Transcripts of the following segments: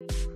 Just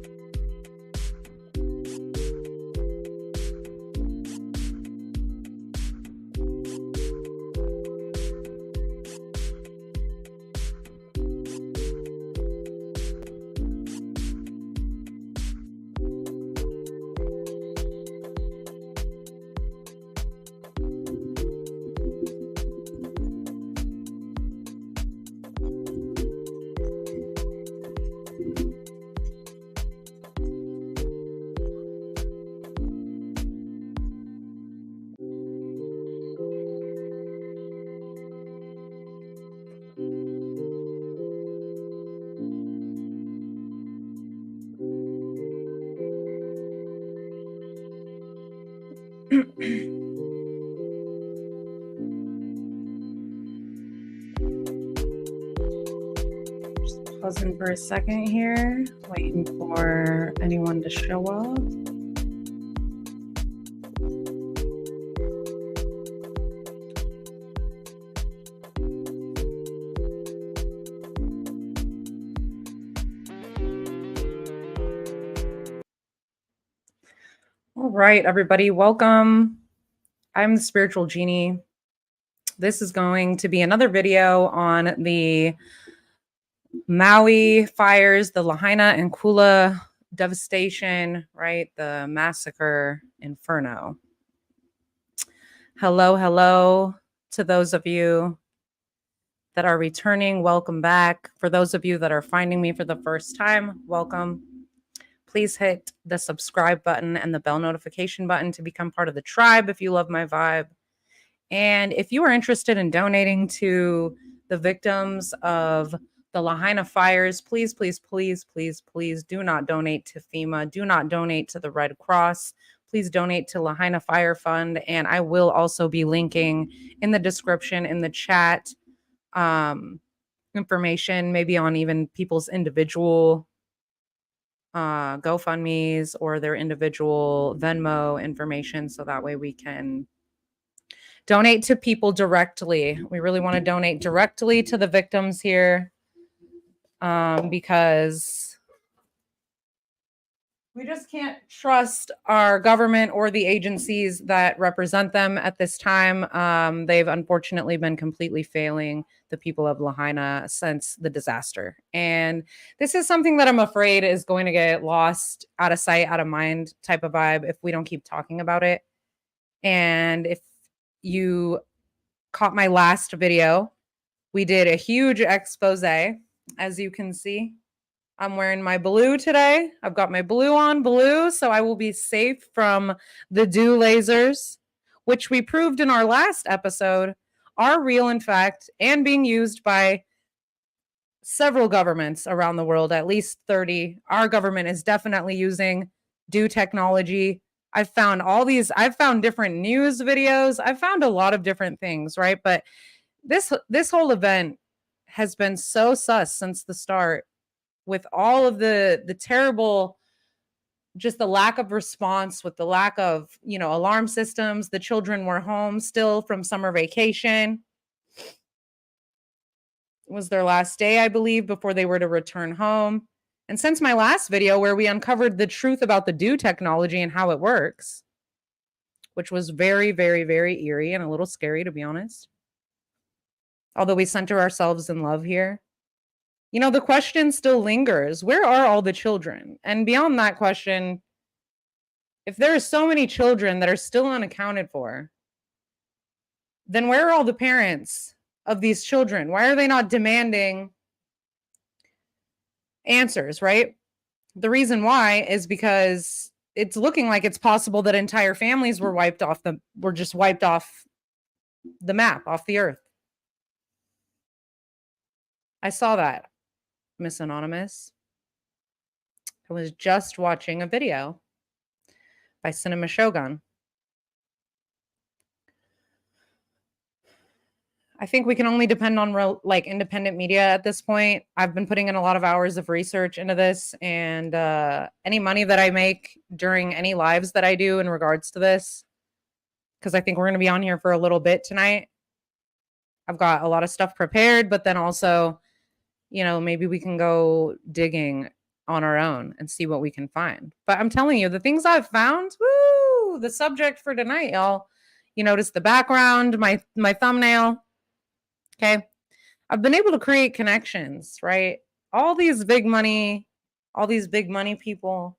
pausing for a second here, waiting for anyone to show up. All right, everybody, welcome. I'm the Spiritual Genie. This is going to be another video on the Maui fires, the Lahaina and Kula devastation, right? The Massacre Inferno. Hello to those of you that are returning. Welcome back. For those of you that are finding me for the first time, welcome. Please hit the subscribe button and the bell notification button to become part of the tribe if you love my vibe. And if you are interested in donating to the victims of the Lahaina fires, please do not donate to FEMA. Do not donate to the Red Cross. Please donate to Lahaina Fire Fund. And I will also be linking in the description, in the chat, information, maybe on even people's individual GoFundMes or their individual Venmo information, so that way we can donate to people directly. We really want to donate directly to the victims here, because we just can't trust our government or the agencies that represent them at this time. They've unfortunately been completely failing the people of Lahaina since the disaster. And this is something that I'm afraid is going to get lost, out of sight, out of mind type of vibe if we don't keep talking about it. And if you caught my last video, we did a huge expose, as you can see. I'm wearing my blue today. I've got my blue on, so I will be safe from the dew lasers, which we proved in our last episode are real, in fact, and being used by several governments around the world, at least 30. Our government is definitely using dew technology. I've found different news videos. I've found a lot of different things, right? But this whole event has been so sus since the start, with all of the terrible, just the lack of response, with the lack of, alarm systems. The children were home still from summer vacation. It was their last day, I believe, before they were to return home. And since my last video, where we uncovered the truth about the dew technology and how it works, which was very, very, very eerie and a little scary, to be honest, although we center ourselves in love here, the question still lingers. Where are all the children? And beyond that question, if there are so many children that are still unaccounted for, then where are all the parents of these children? Why are they not demanding answers, right? The reason why is because it's looking like it's possible that entire families were just wiped off the map, off the earth. I saw that, Miss Anonymous. I was just watching a video by Cinema Shogun. I think we can only depend on independent media at this point. I've been putting in a lot of hours of research into this, and any money that I make during any lives that I do in regards to this, because I think we're going to be on here for a little bit tonight. I've got a lot of stuff prepared, but then also, maybe we can go digging on our own and see what we can find. But I'm telling you, the things I've found, woo, the subject for tonight, y'all. You notice the background, my thumbnail. Okay. I've been able to create connections, right? All these big money, all these big money people,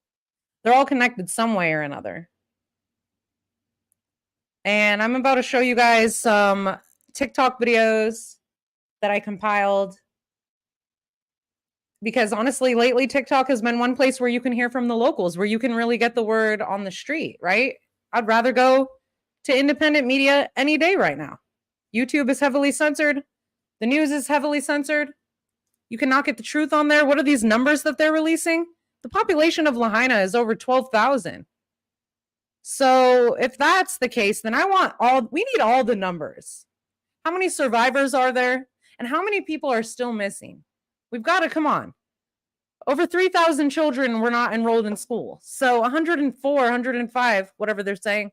they're all connected some way or another. And I'm about to show you guys some TikTok videos that I compiled. Because honestly, lately, TikTok has been one place where you can hear from the locals, where you can really get the word on the street, right? I'd rather go to independent media any day right now. YouTube is heavily censored. The news is heavily censored. You cannot get the truth on there. What are these numbers that they're releasing? The population of Lahaina is over 12,000. So if that's the case, then we need all the numbers. How many survivors are there? And how many people are still missing? We've got to, come on. Over 3,000 children were not enrolled in school. So 104, 105, whatever they're saying,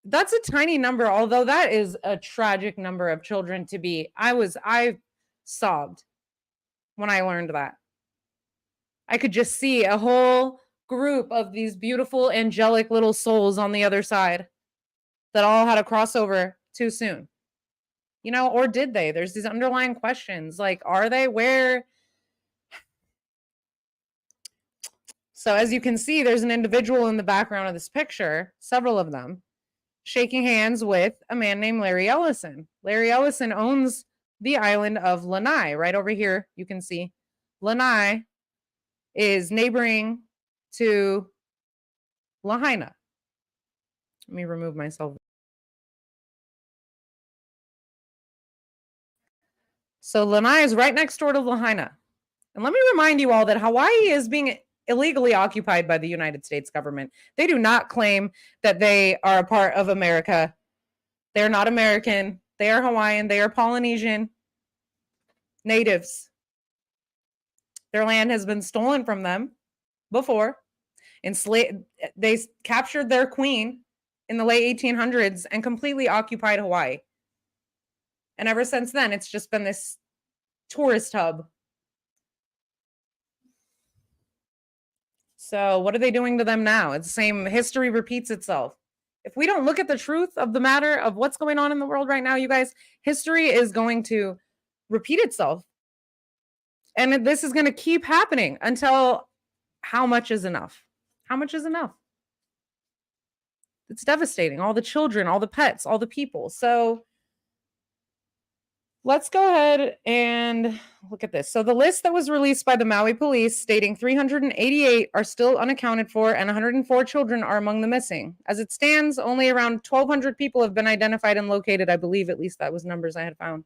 that's a tiny number, although that is a tragic number of children to be. I sobbed when I learned that. I could just see a whole group of these beautiful, angelic little souls on the other side that all had a crossover too soon. You know, or did they? There's these underlying questions like, are they? Where? So as you can see, there's an individual in the background of this picture, several of them, shaking hands with a man named Larry Ellison. Larry Ellison owns the island of Lanai. Right over here, you can see Lanai is neighboring to Lahaina. Let me remove myself. So Lanai is right next door to Lahaina. And let me remind you all that Hawaii is being illegally occupied by the United States government. They do not claim that they are a part of America. They're not American. They are Hawaiian. They are Polynesian natives. Their land has been stolen from them before. They captured their queen in the late 1800s and completely occupied Hawaii. And ever since then, it's just been this tourist hub. So what are they doing to them now? It's the same. History repeats itself. If we don't look at the truth of the matter of what's going on in the world right now, you guys, history is going to repeat itself. And this is going to keep happening until how much is enough? How much is enough? It's devastating. All the children, all the pets, all the people. So let's go ahead and look at this. So the list that was released by the Maui police stating 388 are still unaccounted for and 104 children are among the missing. As it stands, only around 1,200 people have been identified and located. I believe at least that was numbers I had found.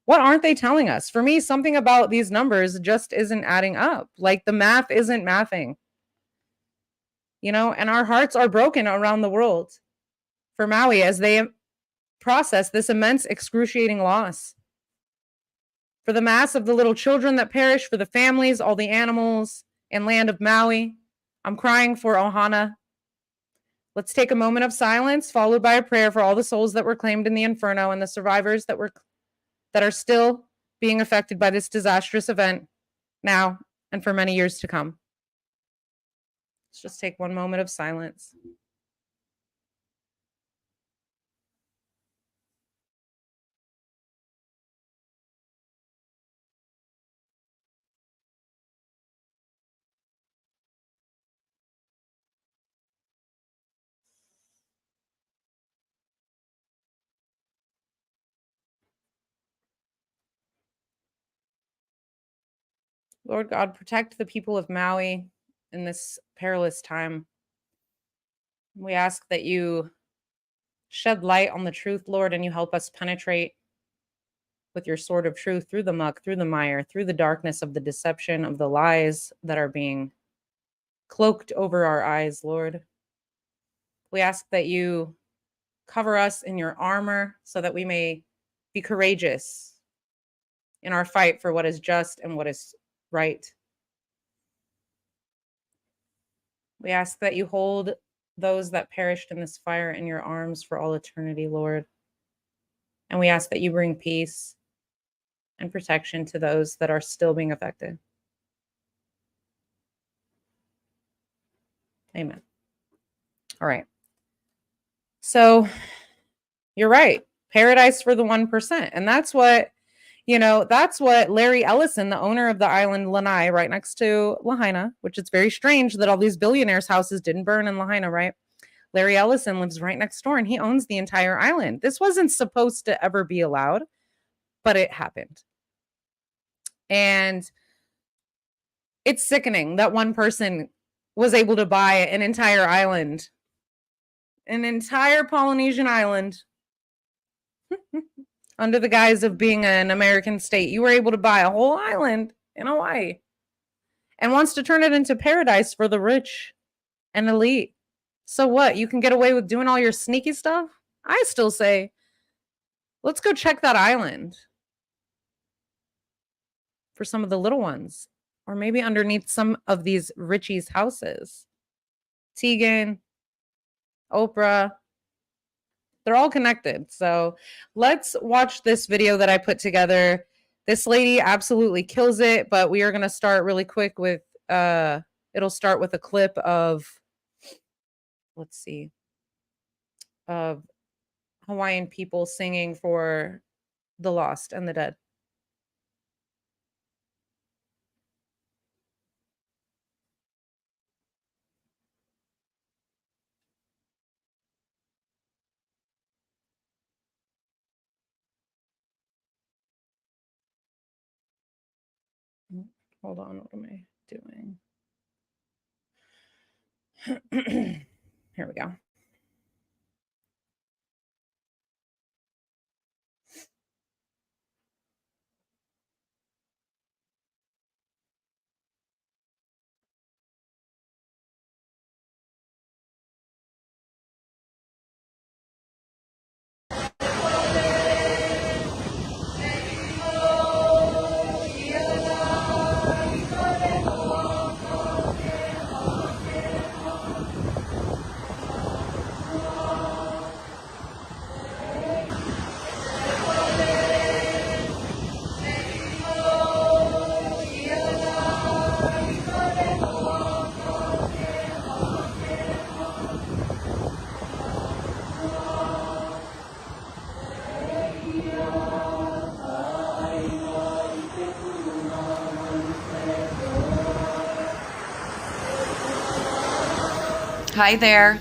What aren't they telling us? For me, something about these numbers just isn't adding up. Like the math isn't mathing. You know, and our hearts are broken around the world for Maui as they process this immense, excruciating loss. For the mass of the little children that perish, for the families, all the animals, and land of Maui, I'm crying for Ohana. Let's take a moment of silence, followed by a prayer for all the souls that were claimed in the Inferno and the survivors that are still being affected by this disastrous event now and for many years to come. Let's just take one moment of silence. Lord God, protect the people of Maui in this perilous time. We ask that you shed light on the truth, Lord, and you help us penetrate with your sword of truth through the muck, through the mire, through the darkness of the deception of the lies that are being cloaked over our eyes, Lord. We ask that you cover us in your armor so that we may be courageous in our fight for what is just and what is right. We ask that you hold those that perished in this fire in your arms for all eternity, Lord. And we ask that you bring peace and protection to those that are still being affected. Amen. All right. So you're right. Paradise for the 1%. And that's what, that's what Larry Ellison, the owner of the island Lanai, right next to Lahaina, which is very strange that all these billionaires' houses didn't burn in Lahaina, right? Larry Ellison lives right next door and he owns the entire island. This wasn't supposed to ever be allowed, but it happened. And it's sickening that one person was able to buy an entire island, an entire Polynesian island, under the guise of being an American state. You were able to buy a whole island in Hawaii and wants to turn it into paradise for the rich and elite. So what? You can get away with doing all your sneaky stuff? I still say, let's go check that island for some of the little ones, or maybe underneath some of these richies' houses. Tegan, Oprah, they're all connected. So let's watch this video that I put together. This lady absolutely kills it, but we are going to start really quick with, it'll start with a clip of, let's see, of Hawaiian people singing for the lost and the dead. Hold on, what am I doing? Here we go. Hi there.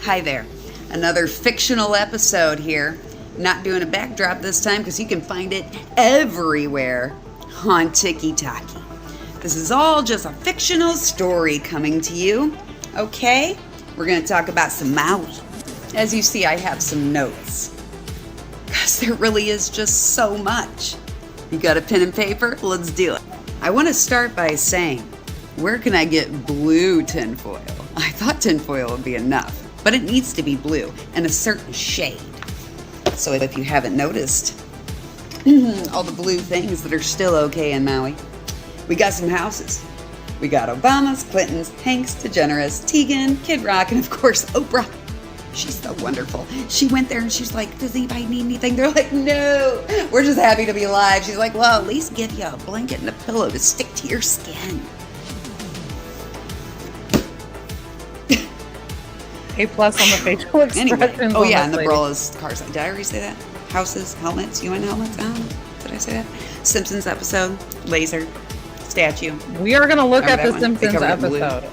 Hi there. Another fictional episode here. Not doing a backdrop this time because you can find it everywhere on TikTok. This is all just a fictional story coming to you. Okay? We're going to talk about some Maui. As you see, I have some notes because there really is just so much. You got a pen and paper? Let's do it. I want to start by saying, where can I get blue tinfoil? I thought tinfoil would be enough, but it needs to be blue and a certain shade. So if you haven't noticed, all the blue things that are still okay in Maui, we got some houses. We got Obama's, Clinton's, Hank's, DeGeneres, Tegan, Kid Rock, and of course Oprah. She's so wonderful. She went there and she's like, does anybody need anything? They're like, no, we're just happy to be alive. She's like, well, at least give you a blanket and a pillow to stick to your skin. A+ on the facial expressions. Anyway. Oh yeah, and the Brawlers cars. Did I already say that? Houses, helmets, UN helmets. Did I say that? Simpsons episode, laser, statue. We are gonna look at the Simpsons episode.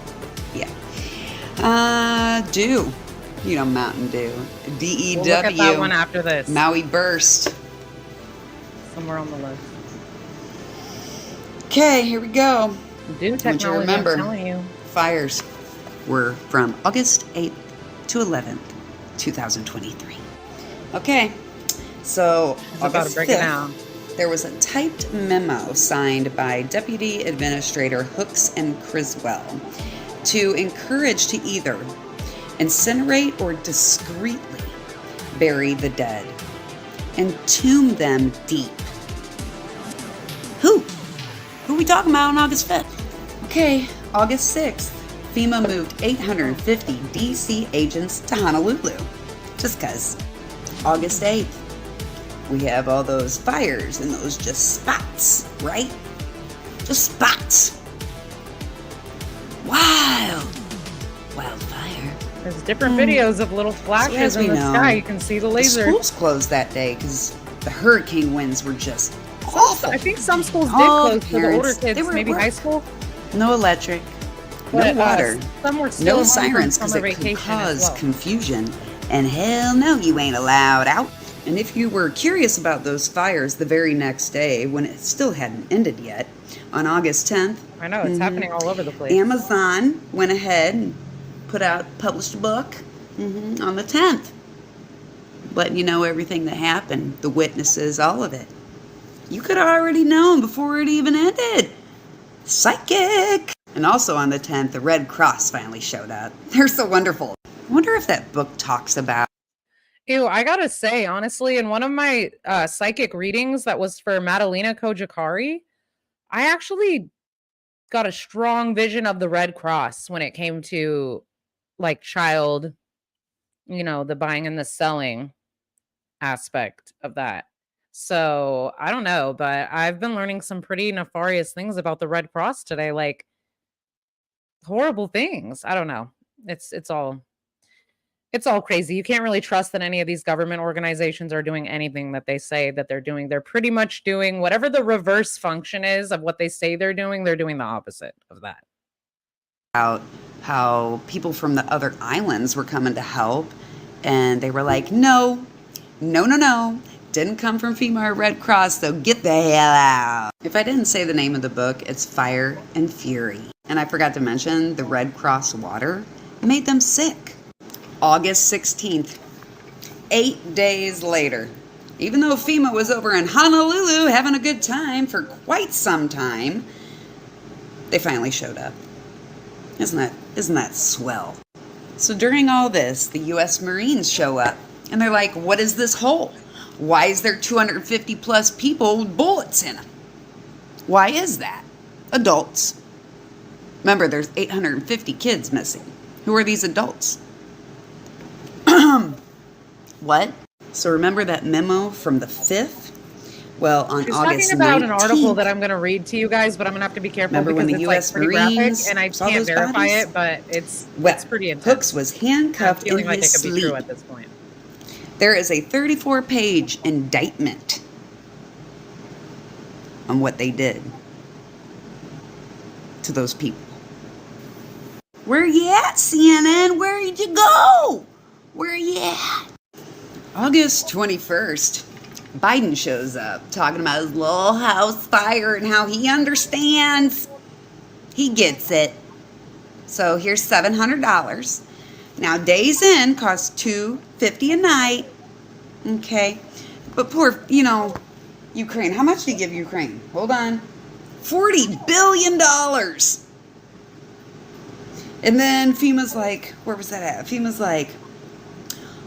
Yeah. Dew. You know, Mountain Dew. DEW. We'll look at that one after this. Maui Burst. Somewhere on the list. Okay, here we go. Dew technology. Remember, I'm telling you. Fires were from August 8th to 11th, 2023. Okay, so August 5th, there was a typed memo signed by Deputy Administrator Hooks and Criswell to encourage to either incinerate or discreetly bury the dead and tomb them deep. Who are we talking about on August 5th? Okay, August 6th. FEMA moved 850 DC agents to Honolulu. Just because. August 8th, we have all those fires and those just spots, right? Just spots. Wildfires. There's different videos of little flashes as we in the know, sky. You can see the The laser. schools closed that day because the hurricane winds were just awful. I think some schools did All close for the older parents, they kids, were at maybe work. high school. No electric, But, no water, some were still no home from sirens because summer it could vacation as cause well. confusion. And hell no, you ain't allowed out. And if you were curious about those fires the very next day, when it still hadn't ended yet, on August 10th, I know, it's happening all over the place. Amazon went ahead and published a book on the 10th, letting you know everything that happened, the witnesses, all of it. You could have already known before it even ended. Psychic! And also on the 10th, the Red Cross finally showed up. They're so wonderful. I wonder if that book talks about. Ew, I gotta say, honestly, in one of my psychic readings that was for Madalena Kojakari, I actually got a strong vision of the Red Cross when it came to like child, the buying and the selling aspect of that. So I don't know, but I've been learning some pretty nefarious things about the Red Cross today, like horrible things. I don't know. It's all crazy. You can't really trust that any of these government organizations are doing anything that they say that they're doing. They're pretty much doing whatever the reverse function is of what they say they're doing the opposite of that. About how people from the other islands were coming to help, and they were like, no, didn't come from FEMA or Red Cross, so get the hell out. If I didn't say the name of the book, it's Fire and Fury. And I forgot to mention the Red Cross water made them sick. August 16th, 8 days later, even though FEMA was over in Honolulu having a good time for quite some time, they finally showed up. Isn't that swell? So during all this, the U.S. Marines show up, and they're like, what is this hole? Why is there 250 plus people with bullets in them? Why is that? Adults. Remember, there's 850 kids missing. Who are these adults? What? So remember that memo from the 5th? Well, on She's August 19th. Talking about an article that I'm going to read to you guys, but I'm going to have to be careful Remember because when the it's US pretty graphic, Marines and I saw can't those verify bodies? it, but it's Well, pretty intense. Hooks was I'm handcuffed in feeling like his it could be true sleep. at this point. There is a 34-page indictment on what they did to those people. Where you at, CNN? Where did you go? Where you at? August 21st, Biden shows up talking about his little house fire and how he understands. He gets it. So here's $700. Now Days Inn costs $250 a night. Okay. But poor, Ukraine. How much did he give Ukraine? Hold on. $40 billion. And then FEMA's like, where was that at? FEMA's like,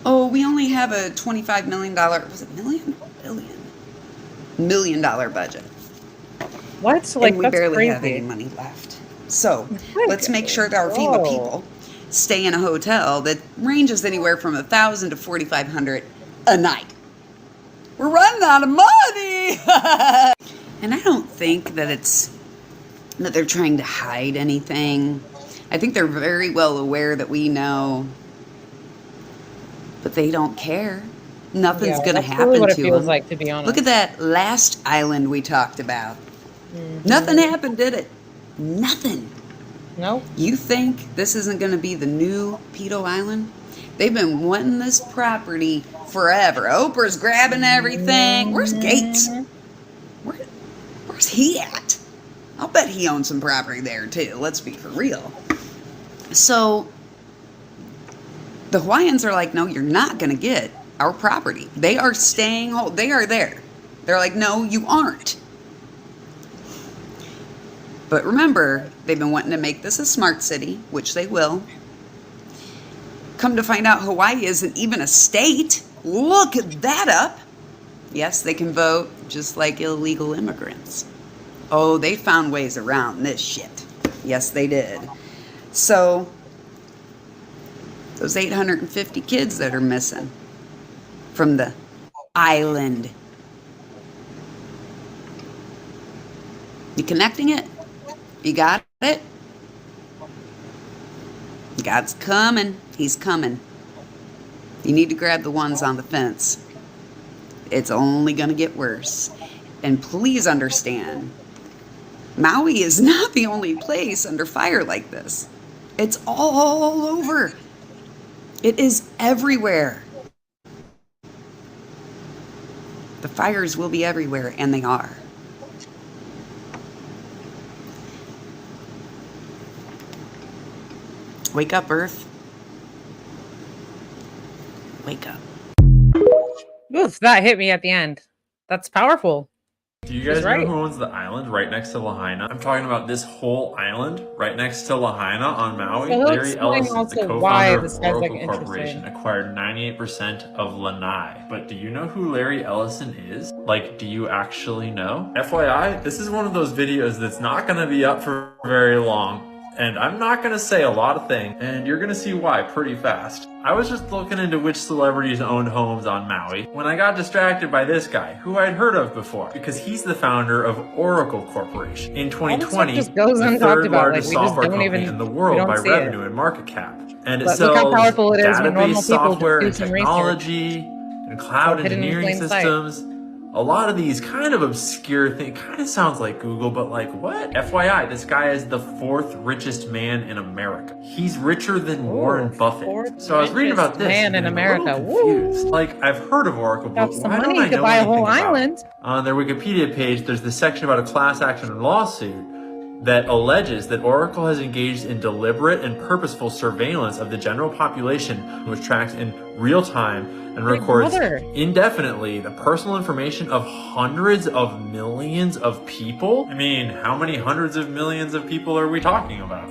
oh, we only have a $25 million, was it million? Billion. $1 million budget. What? And we that's barely crazy. have any money left. So let's make sure that our FEMA people stay in a hotel that ranges anywhere from $1,000 to $4,500 a night. We're running out of money. And I don't think that they're trying to hide anything. I think they're very well aware that we know, but they don't care. Nothing's going to happen really what to it feels them. like, to be honest. Look at that last island we talked about. Nothing happened, did it? Nothing. No. You think this isn't going to be the new Pedo Island? They've been wanting this property forever. Oprah's grabbing everything. Where's Gates? Where's he at? I'll bet he owns some property there too. Let's be for real. So the Hawaiians are like, no, you're not going to get our property. They are staying whole. They are there. They're like, no, you aren't. But remember, they've been wanting to make this a smart city, which they will. Come to find out, Hawaii isn't even a state. Look that up. Yes, they can vote just like illegal immigrants. Oh, they found ways around this shit. Yes, they did. So, those 850 kids that are missing from the island. You connecting it? You got it? God's coming. He's coming. You need to grab the ones on the fence. It's only going to get worse. And please understand, Maui is not the only place under fire like this. It's all over. It is everywhere. The fires will be everywhere, and they are. Wake up, Earth. Wake up. Oof, that hit me at the end. That's powerful. Do you guys know who owns the island right next to Lahaina? I'm talking about this whole island right next to Lahaina on Maui. So Larry Ellison, the co-founder of Oracle Corporation, acquired 98% of Lanai. But do you know who Larry Ellison is? Like, do you actually know? FYI, this is one of those videos that's not going to be up for very long. And I'm not going to say a lot of things, and you're going to see why pretty fast. I was just looking into which celebrities owned homes on Maui when I got distracted by this guy, who I'd heard of before, because he's the founder of Oracle Corporation. In 2020, the third largest software company in the world by revenue and market cap. And it sells database software and technology and cloud engineering systems. A lot of these kind of obscure things, kind of sounds like Google, but like what? FYI, this guy is the 4th richest man in America. He's richer than Warren Buffett. So I was reading about this man in America. A little confused. Like, I've heard of Oracle, but why don't I know buy a anything whole about island. it? On their Wikipedia page, there's this section about a class action lawsuit that alleges that Oracle has engaged in deliberate and purposeful surveillance of the general population, which tracks in real time and records indefinitely the personal information of hundreds of millions of people. I mean, how many hundreds of millions of people are we talking about?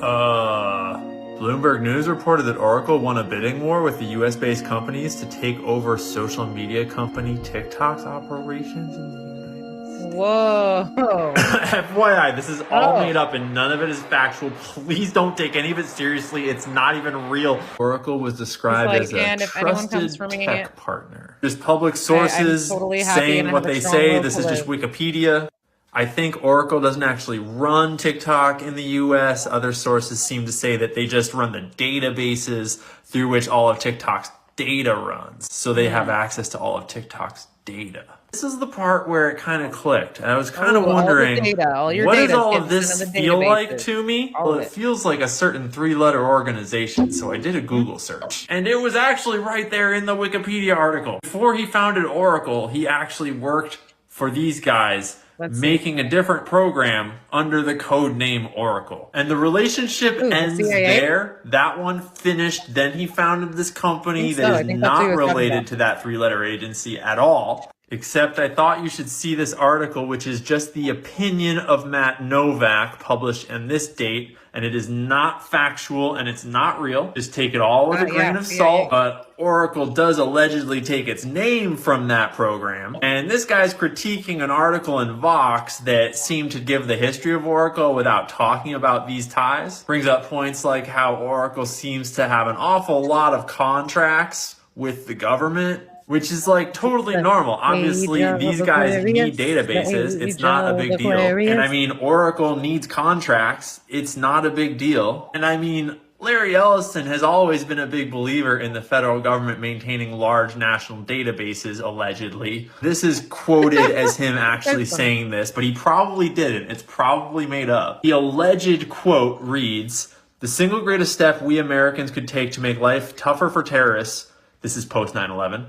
Bloomberg News reported that Oracle won a bidding war with the US-based companies to take over social media company TikTok's operations in the United States. Whoa. FYI, this is all made up and none of it is factual. Please don't take any of it seriously. It's not even real. Oracle was described as a trusted tech partner. There's public sources saying what they say. This is just Wikipedia. I think Oracle doesn't actually run TikTok in the US. Other sources seem to say that they just run the databases through which all of TikTok's data runs. So they have access to all of TikTok's data. This is the part where it kind of clicked. I was kind of wondering, what does all of this feel like to me? Well, it feels like a certain 3-letter organization, so I did a Google search. And it was actually right there in the Wikipedia article. Before he founded Oracle, he actually worked for these guys, making a different program under the code name Oracle. And the relationship ends there. That one finished. Then he founded this company that is not related to that 3-letter agency at all. Except I thought you should see this article, which is just the opinion of Matt Novak, published on this date, and it is not factual and it's not real. Just take it all with a grain of salt. But Oracle does allegedly take its name from that program. And this guy's critiquing an article in Vox that seemed to give the history of Oracle without talking about these ties. Brings up points like how Oracle seems to have an awful lot of contracts with the government, which is like totally normal. Obviously, these guys need databases. It's not a big deal. And I mean, Oracle needs contracts. It's not a big deal. And I mean, Larry Ellison has always been a big believer in the federal government maintaining large national databases, allegedly. This is quoted as him actually saying this, but he probably didn't. It's probably made up. The alleged quote reads, "The single greatest step we Americans could take to make life tougher for terrorists," this is post 9/11,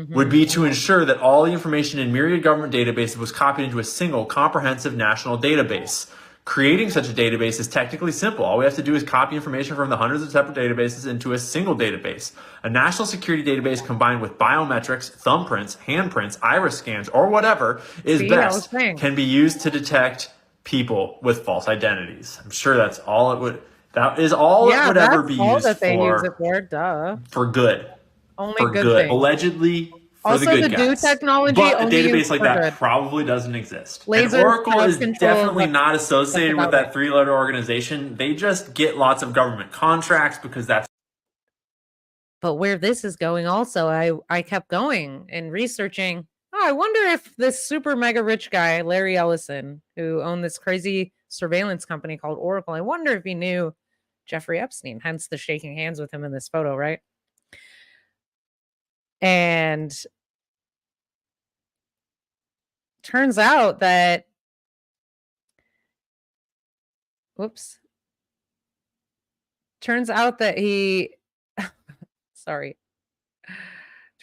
would be to ensure that all the information in myriad government databases was copied into a single comprehensive national database. Creating such a database is technically simple. All we have to do is copy information from the hundreds of separate databases into a single database. A national security database combined with biometrics, thumbprints, handprints, iris scans, or whatever is best, can be used to detect people with false identities. I'm sure that's all it would, that is all it would ever be used for good. Only for good. Allegedly, for also, the good guys. Technology but a database like that probably doesn't exist. And Oracle is definitely not associated with that 3-letter organization. They just get lots of government contracts because that's. But where this is going also, I kept going and researching. Oh, I wonder if this super mega rich guy, Larry Ellison, who owned this crazy surveillance company called Oracle, I wonder if he knew Jeffrey Epstein, hence the shaking hands with him in this photo, right? And turns out that, he, sorry.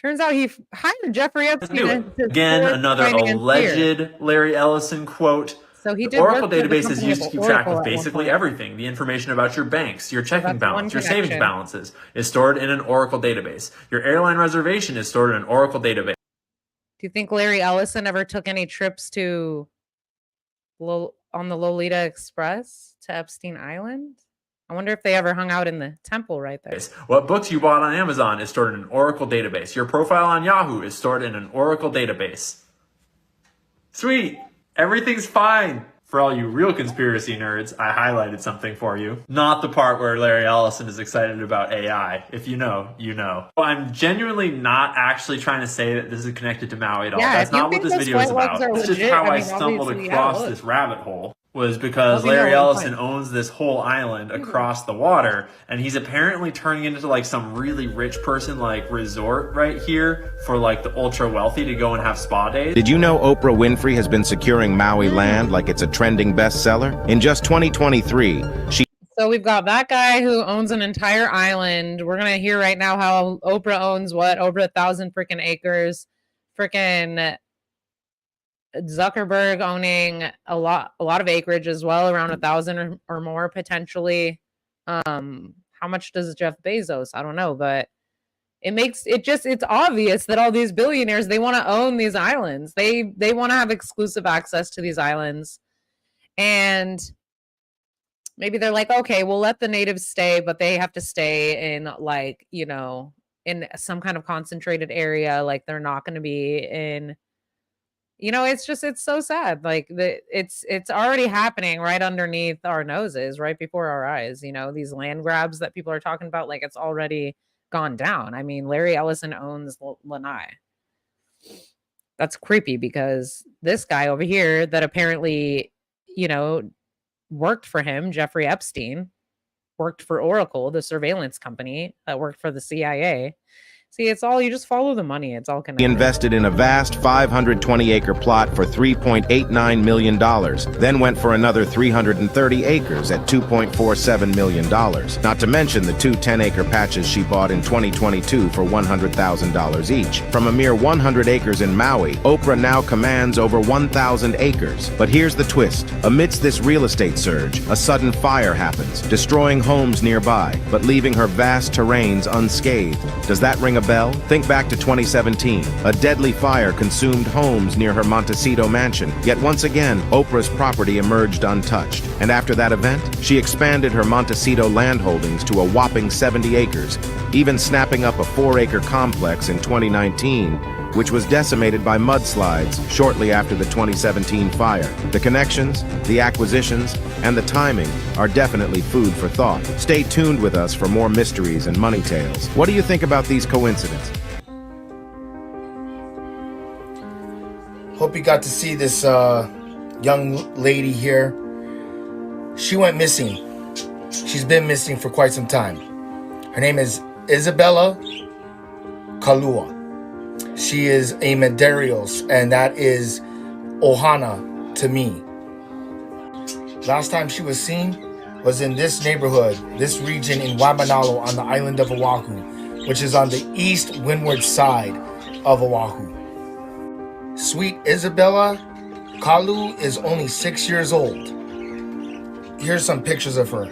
Turns out he hired Jeffrey Epstein. Again, another alleged Larry Ellison quote. So he the did Oracle work for the database is company used of to keep track Oracle of at one basically point. everything. The information about your banks, your checking that's one balance, your savings connection. balances is stored in an Oracle database. Your airline reservation is stored in an Oracle database. Do you think Larry Ellison ever took any trips on the Lolita Express to Epstein Island? I wonder if they ever hung out in the temple right there. What books you bought on Amazon is stored in an Oracle database. Your profile on Yahoo is stored in an Oracle database. Sweet. Everything's fine. For all you real conspiracy nerds, I highlighted something for you. Not the part where Larry Ellison is excited about AI. If you know, you know. I'm genuinely not actually trying to say that this is connected to Maui at all. Yeah, that's not what this video is about. It's just how I stumbled across this rabbit hole. Was because Larry Ellison owns this whole island across the water, and he's apparently turning into like some really rich person like resort right here for like the ultra wealthy to go and have spa days. Did you know Oprah Winfrey has been securing Maui land like it's a trending bestseller? In just 2023, So we've got that guy who owns an entire island. We're gonna hear right now how Oprah owns what? Over 1,000 freaking acres. Freaking Zuckerberg owning a lot of acreage as well, around 1,000 or more potentially. How much does Jeff Bezos? I don't know, but it's obvious that all these billionaires, they want to own these islands. They want to have exclusive access to these islands. And maybe they're like, okay, we'll let the natives stay, but they have to stay in like, in some kind of concentrated area. Like they're not going to be in, it's so sad. Like it's already happening right underneath our noses, right before our eyes. These land grabs that people are talking about, like it's already gone down. I mean, Larry Ellison owns Lanai. That's creepy because this guy over here that apparently, worked for him, Jeffrey Epstein, worked for Oracle, the surveillance company that worked for the CIA. See, it's all, you just follow the money. It's all connected. He invested in a vast 520-acre plot for $3.89 million, then went for another 330 acres at $2.47 million. Not to mention the two 10-acre patches she bought in 2022 for $100,000 each. From a mere 100 acres in Maui, Oprah now commands over 1,000 acres. But here's the twist. Amidst this real estate surge, a sudden fire happens, destroying homes nearby, but leaving her vast terrains unscathed. Does that ring a bell? Think back to 2017. A deadly fire consumed homes near her Montecito mansion. Yet once again, Oprah's property emerged untouched. And after that event, she expanded her Montecito land holdings to a whopping 70 acres, even snapping up a 4-acre complex in 2019, which was decimated by mudslides shortly after the 2017 fire. The connections, the acquisitions, and the timing are definitely food for thought. Stay tuned with us for more mysteries and money tales. What do you think about these coincidences? Hope you got to see this young lady here. She went missing. She's been missing for quite some time. Her name is Isabella Kula. She is a Medeiros, and that is Ohana to me. Last time she was seen was in this neighborhood, this region in Waimanalo on the island of Oahu, which is on the east windward side of Oahu. Sweet Isabella Kalu is only 6 years old. Here's some pictures of her.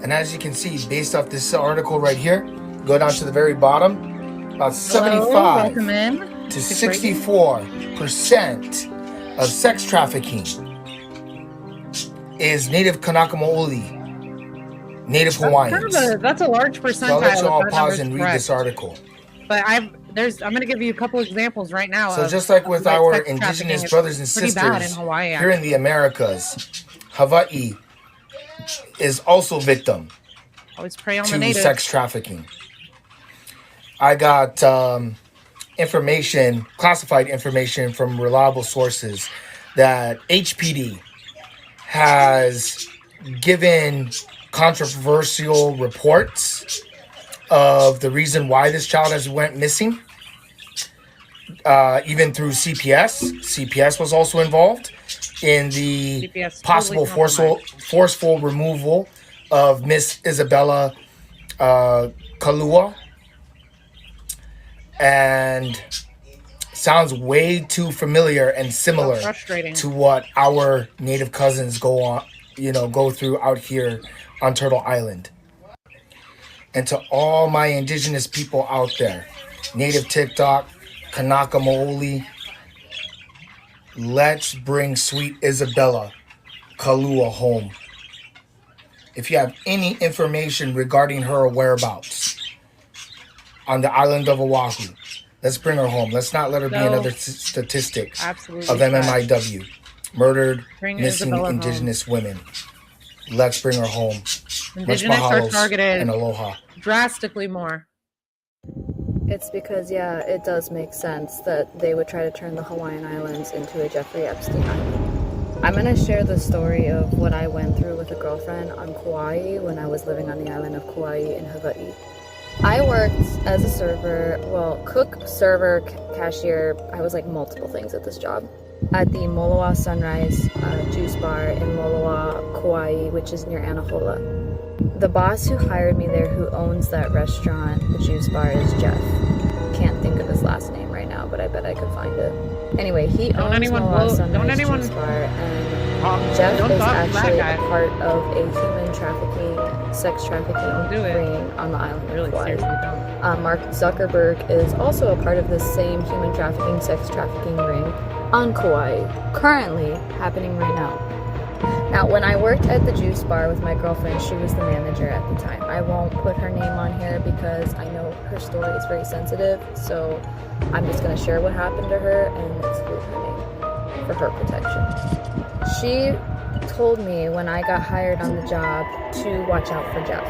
And as you can see, based off this article right here, go down to the very bottom, about 75 to 64% of sex trafficking is native Kanakamo'oli, native Hawaiians. That's a large percentile. So I'll let you all pause and read this article. But I'm going to give you a couple examples right now. So just like with our indigenous brothers and sisters here in the Americas, Hawaii is also victim always prey on to the natives. Sex trafficking. I got classified information from reliable sources that HPD has given controversial reports of the reason why this child has went missing, even through CPS. CPS was also involved in the CPS possible totally forceful removal of Miss Isabella Kalua. And sounds way too familiar and similar to what our Native cousins go through out here on Turtle Island. And to all my Indigenous people out there, Native TikTok, Kanaka Maoli, let's bring sweet Isabella Kalua home. If you have any information regarding her whereabouts on the island of Oahu, let's bring her home. Let's not let her be another statistic of MMIW, murdered, missing Indigenous women. Let's bring her home. Indigenous are targeted and aloha. Drastically more. It's because, it does make sense that they would try to turn the Hawaiian Islands into a Jeffrey Epstein Island. I'm going to share the story of what I went through with a girlfriend on Kauai when I was living on the island of Kauai in Hawaii. I worked as a server, cook, server, cashier. I was like multiple things at this job. At the Moloa Sunrise Juice Bar in Moloa, Kauai, which is near Anahola. The boss who hired me there, who owns that restaurant, the Juice Bar, is Jeff. Can't think of his last name right now, but I bet I could find it. Anyway, he owns Moloa Sunrise Juice Bar, and Jeff is actually a part of a human trafficking, sex trafficking ring on the island of Kauai. Mark Zuckerberg is also a part of this same human trafficking, sex trafficking ring on Kauai, currently happening right now. Now, when I worked at the Juice Bar with my girlfriend, she was the manager at the time. I won't put her name on here because I know her story is very sensitive, so I'm just going to share what happened to her and exclude her name for her protection. She told me when I got hired on the job to watch out for Jeff.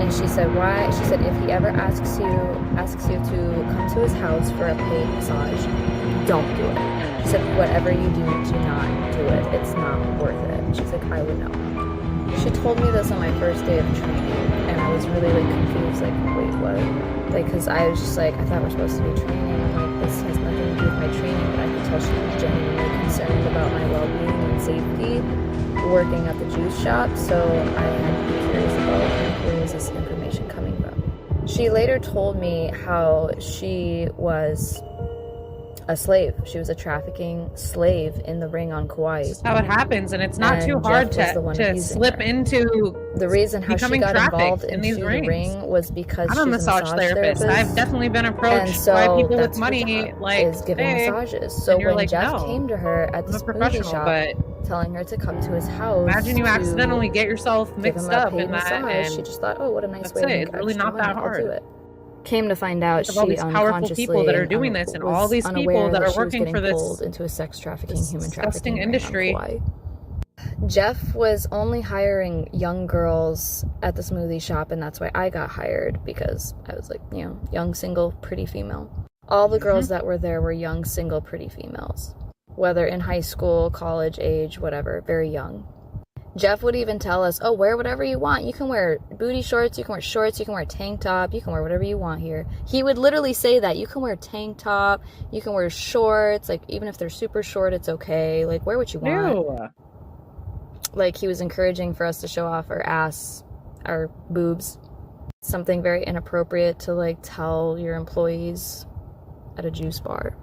And she said, why? She said, if he ever asks you to come to his house for a paid massage, don't do it. She said, whatever you do not do it. It's not worth it. She's like, I would know. She told me this on my first day of training, and I was really confused, wait, what? Because I was just I thought we're supposed to be training. I'm this has nothing to do with my training, but I could tell she was genuinely concerned about my well-being and safety working at the juice shop, so I had to be curious about where was this information coming from. She later told me how she was a slave. She was a trafficking slave in the ring on Kauai. That's how it happens, and it's not too hard to slip into the reason how she got involved into the ring was because I'm a massage therapist. I've definitely been approached by people with money, is giving massages. So when Jeff came to her at the smoothie shop, telling her to come to his house, imagine you accidentally get yourself mixed up in that, and she just thought, oh, what a nice way to make it's really not that hard. Came to find out, she all these powerful people that are doing this, and all these people that are working for this into a sex trafficking, human trafficking industry. Jeff was only hiring young girls at the smoothie shop, and that's why I got hired, because I was young, single, pretty female. All the girls that were there were young, single, pretty females, whether in high school, college age, whatever, very young. Jeff would even tell us, oh, wear whatever you want. You can wear booty shorts, you can wear shorts, you can wear tank top, you can wear whatever you want here. He would literally say that. You can wear tank top, you can wear shorts, even if they're super short, it's okay. Wear what you want. Ew. He was encouraging for us to show off our ass, our boobs. Something very inappropriate to, tell your employees at a juice bar.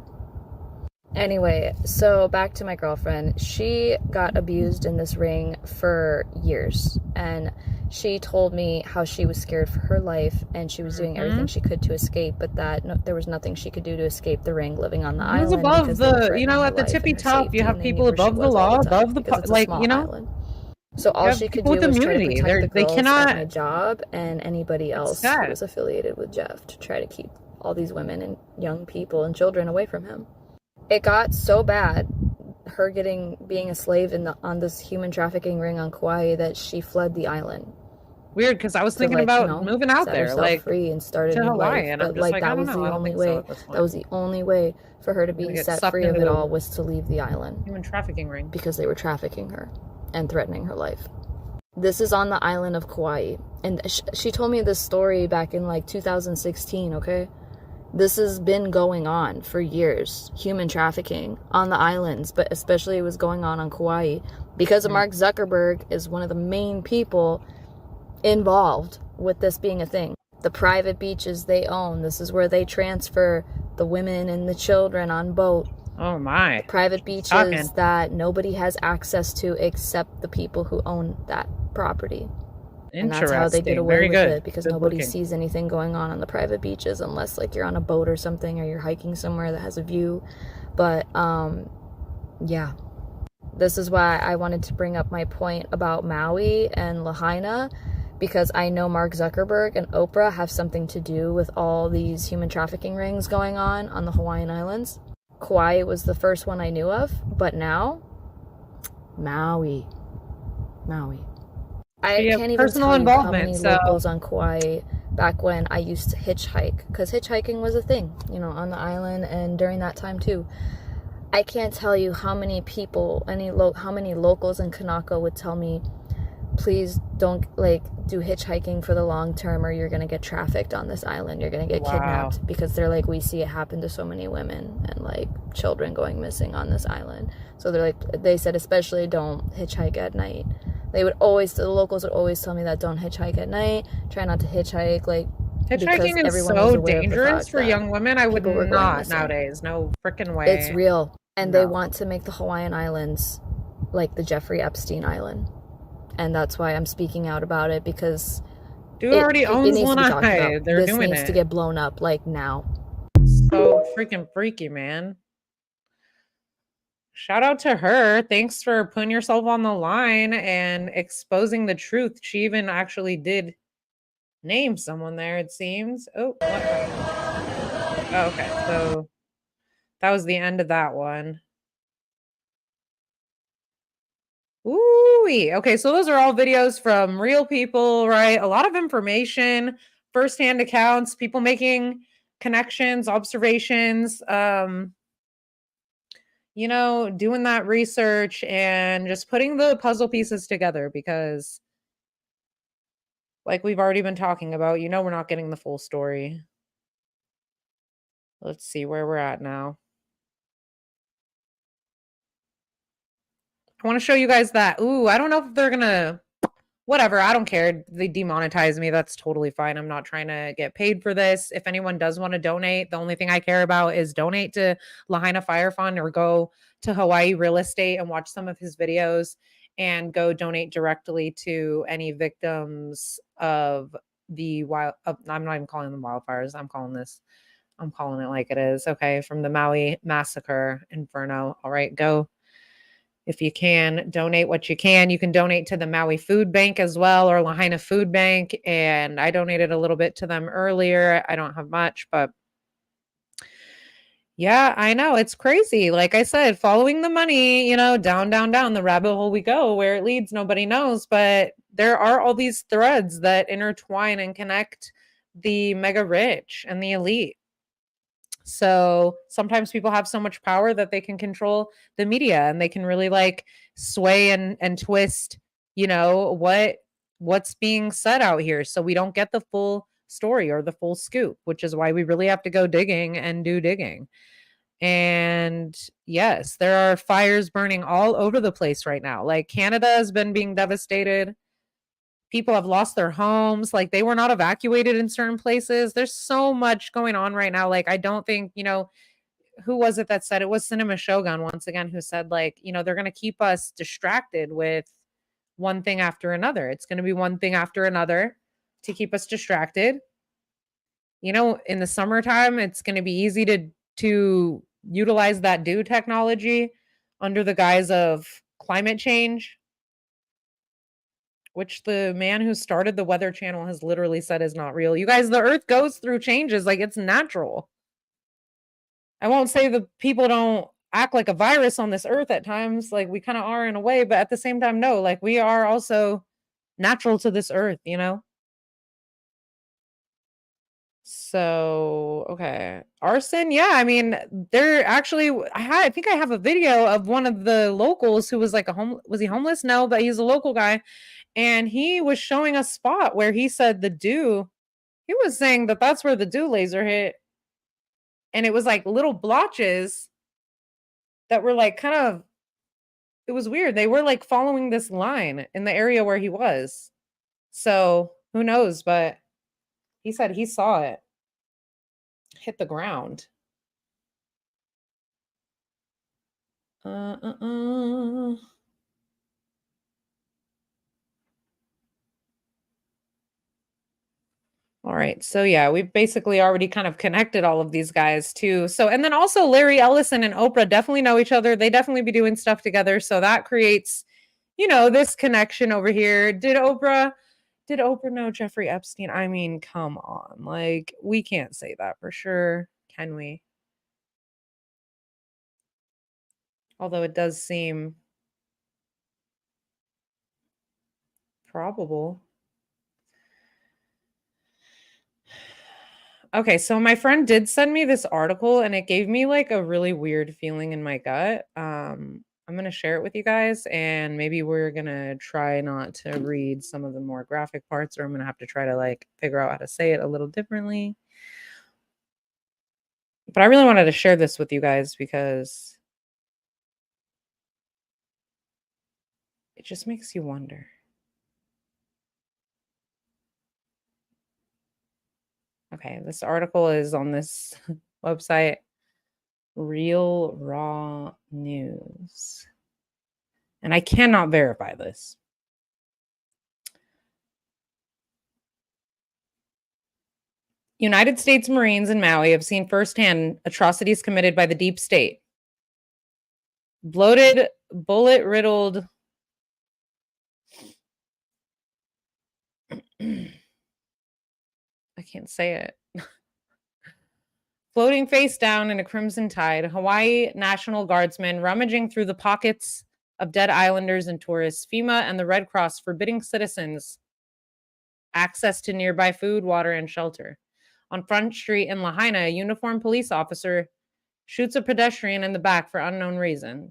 Anyway, so back to my girlfriend. She got abused in this ring for years, and she told me how she was scared for her life, and she was doing everything she could to escape, but that there was nothing she could do to escape the ring living on the island. It was above at the tippy top, you have people above the law, above the, island. So all she could do was try to protect the girls at my job and anybody else who was affiliated with Jeff, to try to keep all these women and young people and children away from him. It got so bad, her being a slave on this human trafficking ring on Kauai, that she fled the island. Weird, because I was thinking about moving out there, free and started to Hawaii, and I'm just that was the only way. That was the only way for her to be set free of it all, was to leave the island. Human trafficking ring. Because they were trafficking her and threatening her life. This is on the island of Kauai. And she told me this story back in like 2016, okay? This has been going on for years, human trafficking on the islands, but especially it was going on Kauai because of Mark Zuckerberg is one of the main people involved with this being a thing. The private beaches they own, this is where they transfer the women and the children on boat. Oh my. The private beaches that nobody has access to except the people who own that property. And that's how they get away with it, because nobody sees anything going on the private beaches unless like you're on a boat or something, or you're hiking somewhere that has a view. But yeah, this is why I wanted to bring up my point about Maui and Lahaina, because I know Mark Zuckerberg and Oprah have something to do with all these human trafficking rings going on the Hawaiian Islands. Kauai was the first one I knew of, but now Maui. I can't even tell you how many locals on Kauai back when I used to hitchhike, because hitchhiking was a thing, you know, on the island, and during that time too. I can't tell you how many people, how many locals in Kanaka would tell me, please don't like do hitchhiking for the long term, or you're gonna get trafficked on this island, you're gonna get kidnapped, because they're like, we see it happen to so many women and like children going missing on this island. So they're like, they said especially don't hitchhike at night. The locals would always tell me that don't hitchhike at night, try not to hitchhike, like hitchhiking is so dangerous for young women. I would not nowadays, no freaking way. It's real. And they want to make the Hawaiian Islands like the Jeffrey Epstein Island. And that's why I'm speaking out about it, because dude already owns Lanai. They're doing it. This needs to get blown up like now. So freaking freaky, man. Shout out to her. Thanks for putting yourself on the line and exposing the truth. She even actually did name someone there, it seems. Oh, what happened? Oh, okay. So that was the end of that one. Ooh, okay, so those are all videos from real people, right? A lot of information, firsthand accounts, people making connections, observations, you know, doing that research and just putting the puzzle pieces together, because like we've already been talking about, you know, we're not getting the full story. Let's see where we're at now. I want to show you guys that. Ooh, I don't know if they're gonna, whatever, I don't care. They demonetize me. That's totally fine. I'm not trying to get paid for this. If anyone does want to donate, the only thing I care about is donate to Lahaina Fire Fund, or go to Hawaii Real Estate and watch some of his videos, and go donate directly to any victims of the I'm not even calling them wildfires. I'm calling it like it is. Okay. From the Maui Massacre Inferno. All right. Go. If you can, donate what you can. You can donate to the Maui Food Bank as well, or Lahaina Food Bank. And I donated a little bit to them earlier. I don't have much, but yeah, I know. It's crazy. Like I said, following the money, you know, down the rabbit hole we go. Where it leads, nobody knows. But there are all these threads that intertwine and connect the mega rich and the elite. So sometimes people have so much power that they can control the media, and they can really like sway and twist, you know, what's being said out here. So we don't get the full story or the full scoop, which is why we really have to go digging and do digging. And yes, there are fires burning all over the place right now. Like Canada has been being devastated. People have lost their homes. Like they were not evacuated in certain places. There's so much going on right now. Like I don't think, you know, who was it that said, it was Cinema Shogun once again, who said like, you know, they're going to keep us distracted with one thing after another. It's going to be one thing after another to keep us distracted. You know, in the summertime, it's going to be easy to utilize that dew technology under the guise of climate change, which the man who started the Weather Channel has literally said is not real. You guys, the earth goes through changes. Like it's natural. I won't say the people don't act like a virus on this earth at times. Like we kind of are in a way, but at the same time, no, like we are also natural to this earth, you know? So, okay. Arson. Yeah. I mean, they're actually, I think I have a video of one of the locals who was like was he homeless? No, but he's a local guy. And he was showing a spot where he said the dew, he was saying that that's where the dew laser hit. And it was like little blotches that were like kind of, it was weird. They were like following this line in the area where he was. So who knows? But he said he saw it hit the ground. All right. So yeah, we've basically already kind of connected all of these guys too. So, and then also Larry Ellison and Oprah definitely know each other. They definitely be doing stuff together. So that creates, you know, this connection over here. Did Oprah know Jeffrey Epstein? I mean, come on. Like, we can't say that for sure. Can we? Although it does seem probable. Okay, so my friend did send me this article and it gave me like a really weird feeling in my gut. I'm going to share it with you guys and maybe we're going to try not to read some of the more graphic parts, or I'm going to have to try to like figure out how to say it a little differently. But I really wanted to share this with you guys because it just makes you wonder. Okay, this article is on this website, Real Raw News. And I cannot verify this. United States Marines in Maui have seen firsthand atrocities committed by the deep state. Bloated, bullet-riddled I can't say it. Floating face down in a crimson tide, Hawaii National Guardsmen rummaging through the pockets of dead islanders and tourists, FEMA and the Red Cross forbidding citizens access to nearby food, water, and shelter. On Front Street in Lahaina, a uniformed police officer shoots a pedestrian in the back for unknown reason.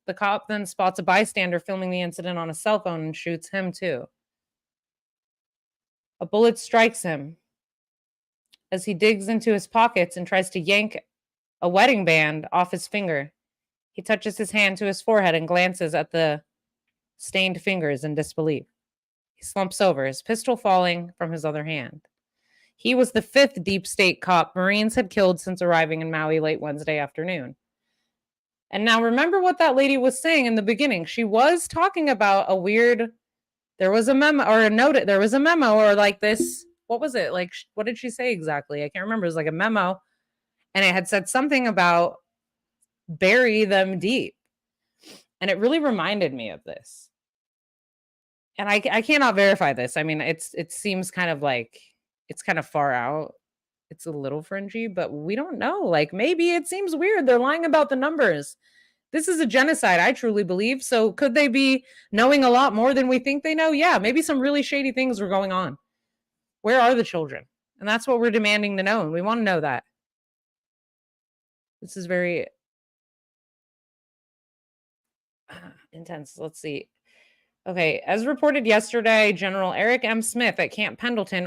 The cop then spots a bystander filming the incident on a cell phone and shoots him too. A bullet strikes him as he digs into his pockets and tries to yank a wedding band off his finger. He touches his hand to his forehead and glances at the stained fingers in disbelief. He slumps over, his pistol falling from his other hand. He was the fifth deep state cop Marines had killed since arriving in Maui late Wednesday afternoon. And now remember what that lady was saying in the beginning. She was talking about a weird, there was a memo or a note, there was a memo or like this, what was it? Like, what did she say exactly? I can't remember. It was like a memo and it had said something about bury them deep. And it really reminded me of this. And I cannot verify this. I mean, it seems kind of like, it's kind of far out. It's a little fringy, but we don't know. Like, maybe it seems weird. They're lying about the numbers. This is a genocide, I truly believe. So could they be knowing a lot more than we think they know? Yeah, maybe some really shady things were going on. Where are the children? And that's what we're demanding to know. And we want to know that. This is very intense. Let's see. Okay, as reported yesterday, General Eric M. Smith at Camp Pendleton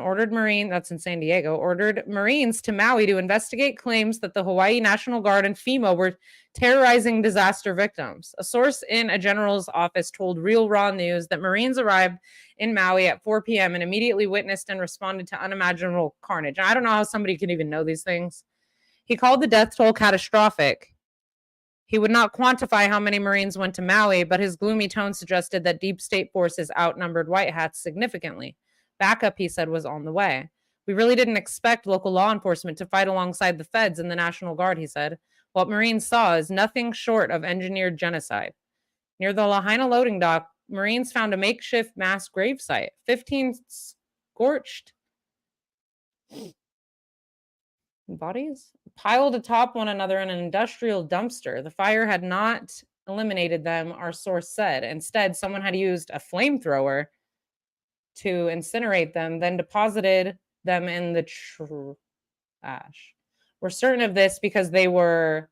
that's in San Diego, ordered Marines to Maui to investigate claims that the Hawaii National Guard and FEMA were terrorizing disaster victims. A source in a general's office told Real Raw News that Marines arrived in Maui at 4 p.m. and immediately witnessed and responded to unimaginable carnage. I don't know how somebody can even know these things. He called the death toll catastrophic. He would not quantify how many Marines went to Maui, but his gloomy tone suggested that deep state forces outnumbered white hats significantly. Backup, he said, was on the way. We really didn't expect local law enforcement to fight alongside the feds and the National Guard, he said. What Marines saw is nothing short of engineered genocide. Near the Lahaina loading dock, Marines found a makeshift mass gravesite, 15 scorched bodies piled atop one another in an industrial dumpster. The fire had not eliminated them, our source said. Instead, someone had used a flamethrower to incinerate them, then deposited them in the trash. We're certain of this because they were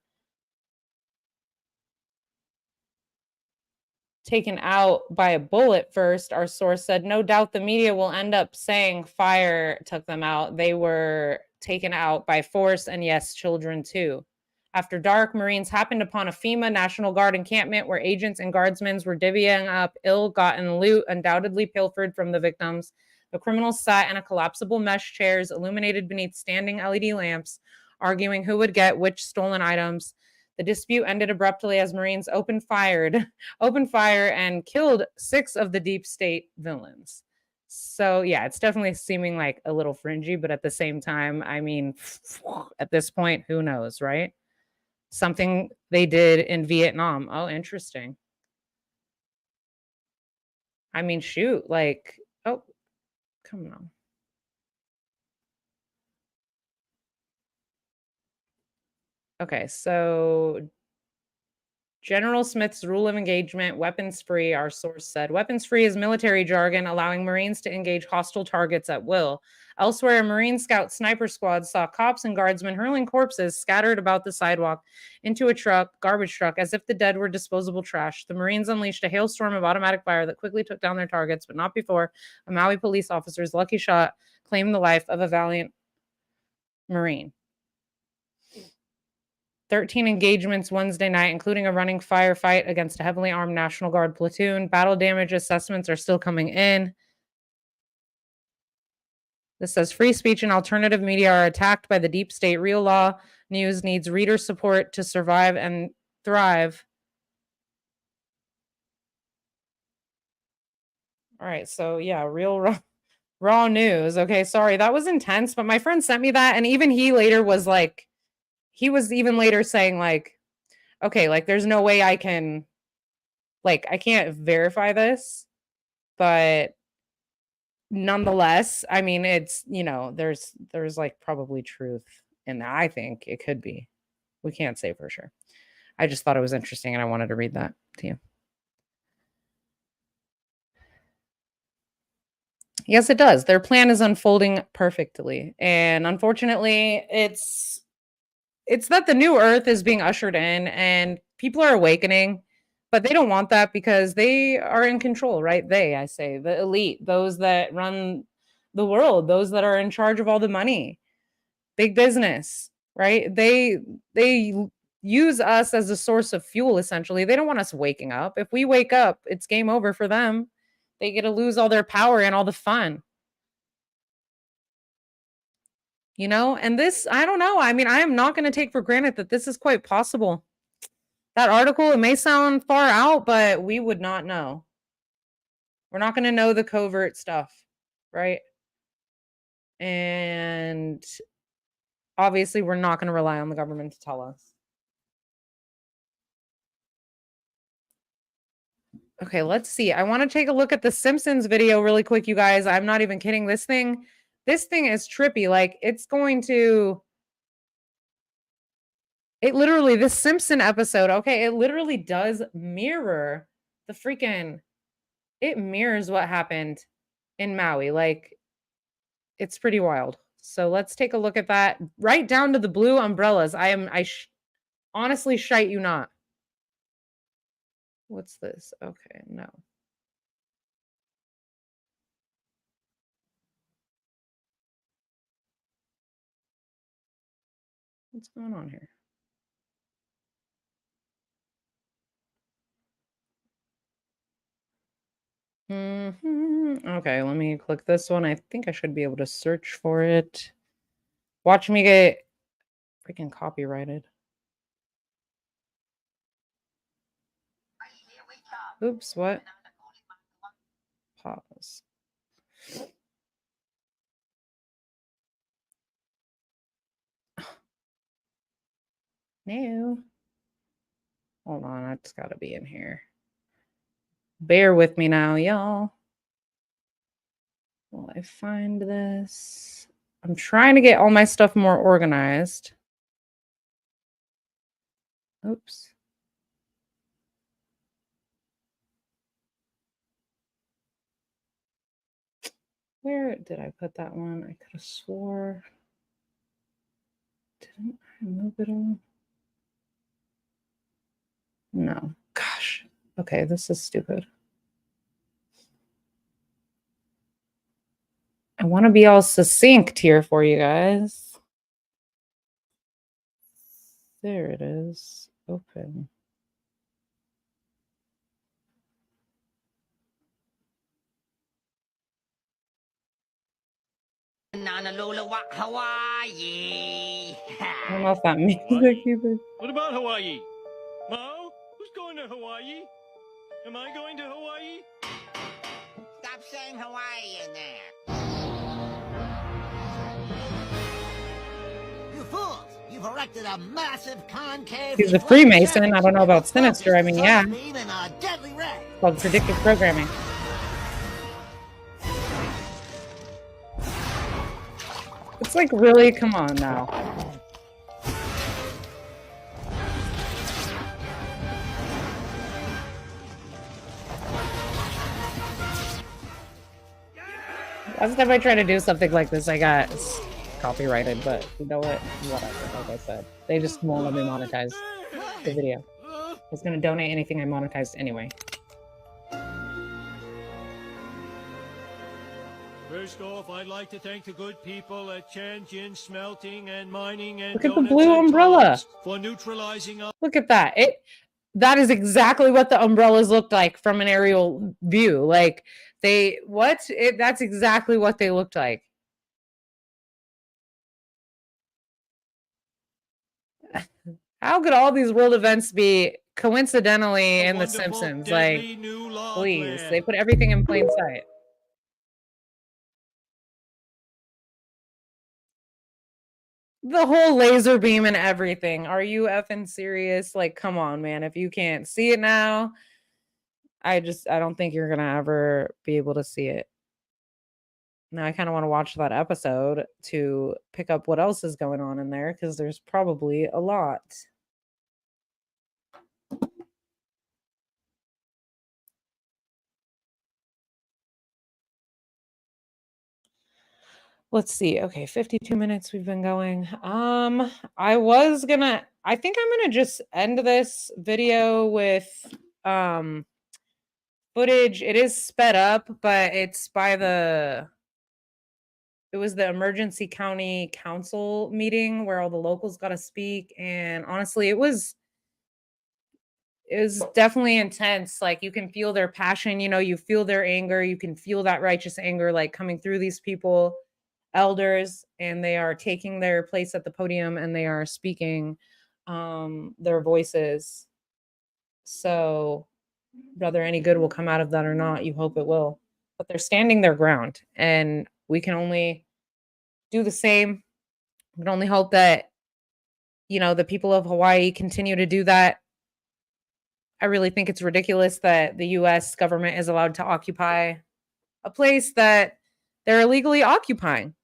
taken out by a bullet first, our source said. No doubt the media will end up saying fire took them out. They were taken out by force, and yes, children too. After dark, Marines happened upon a FEMA National Guard encampment where agents and guardsmen were divvying up ill-gotten loot, undoubtedly pilfered from the victims. The criminals sat in a collapsible mesh chairs illuminated beneath standing LED lamps, arguing who would get which stolen items. The dispute ended abruptly as Marines opened fire and killed 6 of the deep state villains. So yeah, it's definitely seeming like a little fringy, but at the same time, I mean, at this point, who knows, right? Something they did in Vietnam. Oh, interesting. I mean, shoot, like, oh, come on. Okay, so General Smith's rule of engagement, weapons free, our source said. Weapons free is military jargon, allowing Marines to engage hostile targets at will. Elsewhere, a Marine Scout sniper squad saw cops and guardsmen hurling corpses scattered about the sidewalk into a garbage truck, as if the dead were disposable trash. The Marines unleashed a hailstorm of automatic fire that quickly took down their targets, but not before a Maui police officer's lucky shot claimed the life of a valiant Marine. 13 engagements Wednesday night, including a running firefight against a heavily armed National Guard platoon. Battle damage assessments are still coming in. This says free speech and alternative media are attacked by the deep state. Real Law News needs reader support to survive and thrive. All right, so yeah, raw news. Okay, sorry, that was intense, but my friend sent me that, and even he later was like, he was even later saying like, okay, like there's no way I can, like, I can't verify this, but nonetheless, I mean, it's, you know, there's like probably truth in that. I think it could be. We can't say for sure. I just thought it was interesting and I wanted to read that to you. Yes, it does. Their plan is unfolding perfectly. And unfortunately, it's that the new earth is being ushered in and people are awakening, but they don't want that because they are in control, right? I say, the elite, those that run the world, those that are in charge of all the money, big business, right? They use us as a source of fuel, essentially. They don't want us waking up. If we wake up, it's game over for them. They get to lose all their power and all the fun. You know, and this, I don't know. I mean, I am not going to take for granted that this is quite possible. That article, it may sound far out, but we would not know. We're not going to know the covert stuff, right? And obviously, we're not going to rely on the government to tell us. Okay, let's see. I want to take a look at the Simpsons video really quick, you guys. I'm not even kidding. This thing is trippy. Like, it's going to... It literally, this Simpson episode, okay, it literally does mirror the freaking... It mirrors what happened in Maui. Like, it's pretty wild. So let's take a look at that. Right down to the blue umbrellas. I honestly shite you not. What's this? Okay, no. What's going on here? Okay, let me click this one. I think I should be able to search for it. Watch me get freaking copyrighted. Oops, what? Pause. No. Hold on, it's got to be in here. Bear with me now, y'all. Will I find this? I'm trying to get all my stuff more organized. Oops. Where did I put that one? I could have swore. Didn't I move it all? No. Gosh. Okay, this is stupid. I want to be all succinct here for you guys. There it is. Open. Hawaii. I don't know if that music either. What about Hawaii? Mo? Who's going to Hawaii? Am I going to Hawaii? Stop saying Hawaii in there. You fools! You've erected a massive concave. He's a Freemason. I don't know about sinister. I mean, yeah. It's called predictive programming. It's like, really? Come on now. Last time I tried to do something like this, I got copyrighted, but you know what? Whatever, like I said. They just won't let me monetize the video. I was going to donate anything I monetized anyway. First off, I'd like to thank the good people at Tianjin Smelting and Mining and Look at the blue umbrella for neutralizing us. Look at that. That is exactly what the umbrellas looked like from an aerial view. Like that's exactly what they looked like. How could all these world events be coincidentally in The Simpsons? Like, please, they put everything in plain sight. The whole laser beam and everything. Are you effing serious? Like, come on, man. If you can't see it now, I don't think you're gonna ever be able to see it. Now I kind of want to watch that episode to pick up what else is going on in there, because there's probably a lot. Let's see. Okay, 52 minutes we've been going. I think I'm gonna just end this video with footage. It is sped up, but it's by it was the emergency county council meeting where all the locals got to speak, and honestly, it was definitely intense. Like, you can feel their passion, you feel their anger, you can feel that righteous anger like coming through these people, elders, and they are taking their place at the podium and they are speaking their voices. So whether any good will come out of that or not, you hope it will, but they're standing their ground, and we can only do the same. We can only hope that the people of Hawaii continue to do that. I really think it's ridiculous that the US government is allowed to occupy a place that they're illegally occupying.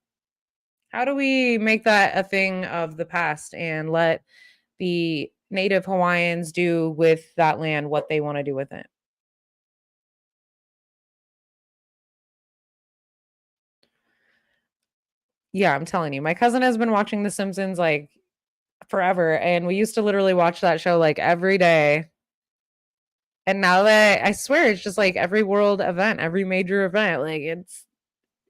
How do we make that a thing of the past and let the native Hawaiians do with that land what they want to do with it? Yeah, I'm telling you, my cousin has been watching The Simpsons like forever, and we used to literally watch that show like every day. And now that, I swear, it's just like every world event, every major event, like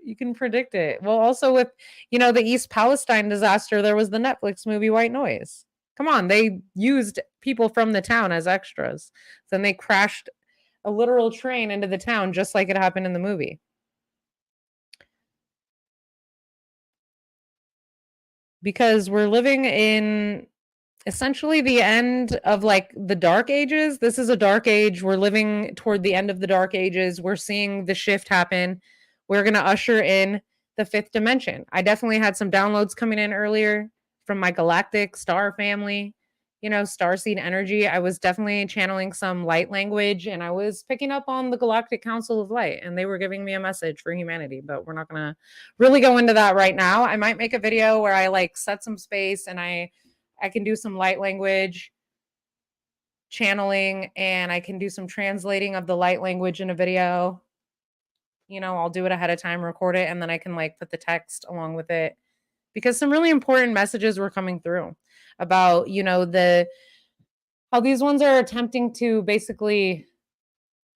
you can predict it. Well, also with, the East Palestine disaster, there was the Netflix movie White Noise. Come on, they used people from the town as extras. Then they crashed a literal train into the town just like it happened in the movie. Because we're living in essentially the end of like the dark ages. This is a dark age. We're living toward the end of the dark ages. We're seeing the shift happen. We're going to usher in the fifth dimension. I definitely had some downloads coming in earlier from my galactic star family, starseed energy. I was definitely channeling some light language, and I was picking up on the Galactic Council of Light, and they were giving me a message for humanity, but we're not going to really go into that right now. I might make a video where I like set some space and I can do some light language channeling, and I can do some translating of the light language in a video. I'll do it ahead of time, record it, and then I can like put the text along with it, because some really important messages were coming through about, how these ones are attempting to basically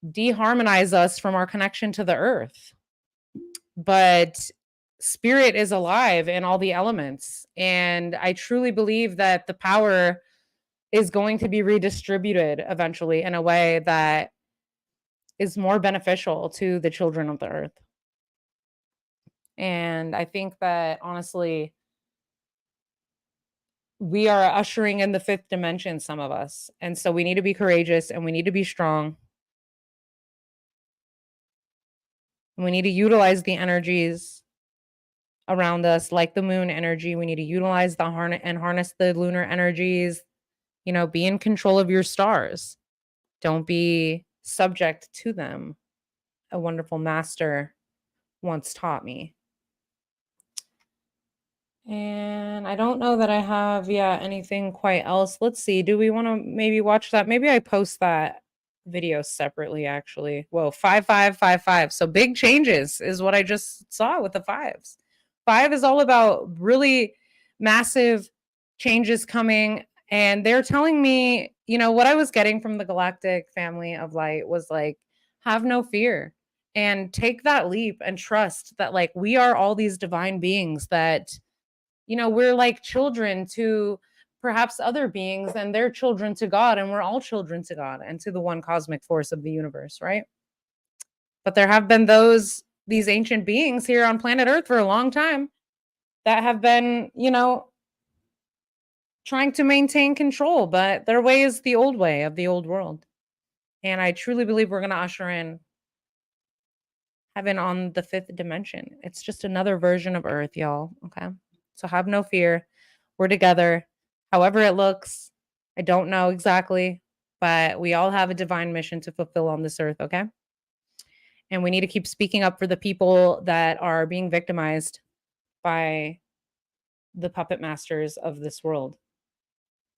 deharmonize us from our connection to the earth. But spirit is alive in all the elements. And I truly believe that the power is going to be redistributed eventually in a way that is more beneficial to the children of the earth. And I think that honestly, we are ushering in the fifth dimension, some of us. And so we need to be courageous and we need to be strong. And we need to utilize the energies around us, like the moon energy. We need to utilize the harness the lunar energies. You know, be in control of your stars. Don't be subject to them. A wonderful master once taught me. And I don't know that I have, anything quite else. Let's see. Do we want to maybe watch that? Maybe I post that video separately, actually. Whoa, 5555. So big changes is what I just saw with the fives. 5 is all about really massive changes coming. And they're telling me, you know, what I was getting from the galactic family of light was like, have no fear and take that leap and trust that, like, we are all these divine beings that, you know, we're like children to perhaps other beings and they're children to God, and we're all children to God and to the one cosmic force of the universe, right? But there have been these ancient beings here on planet Earth for a long time that have been, you know, trying to maintain control, but their way is the old way of the old world. And I truly believe we're going to usher in heaven on the fifth dimension. It's just another version of Earth, y'all. Okay. So have no fear. We're together. However it looks, I don't know exactly, but we all have a divine mission to fulfill on this earth, okay? And we need to keep speaking up for the people that are being victimized by the puppet masters of this world.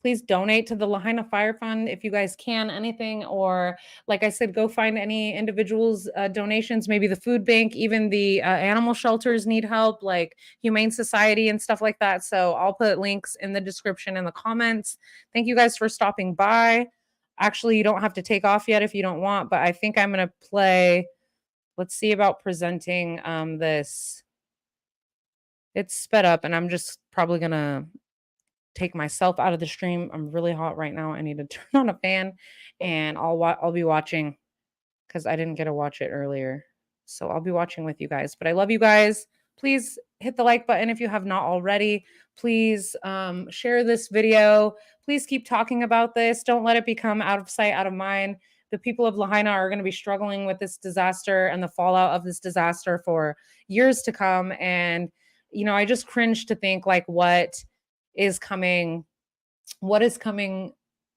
Please donate to the Lahaina Fire Fund if you guys can, anything, or like I said, go find any individuals' donations, maybe the food bank, even the animal shelters need help, like Humane Society and stuff like that. So I'll put links in the description in the comments. Thank you guys for stopping by. Actually, you don't have to take off yet if you don't want, but I think I'm going to play. Let's see about presenting this. It's sped up, and I'm just probably going to take myself out of the stream. I'm really hot right now. I need to turn on a fan, and I'll be watching because I didn't get to watch it earlier. So I'll be watching with you guys. But I love you guys. Please hit the like button if you have not already. Please share this video. Please keep talking about this. Don't let it become out of sight, out of mind. The people of Lahaina are going to be struggling with this disaster and the fallout of this disaster for years to come. And, you know, I just cringe to think like what is coming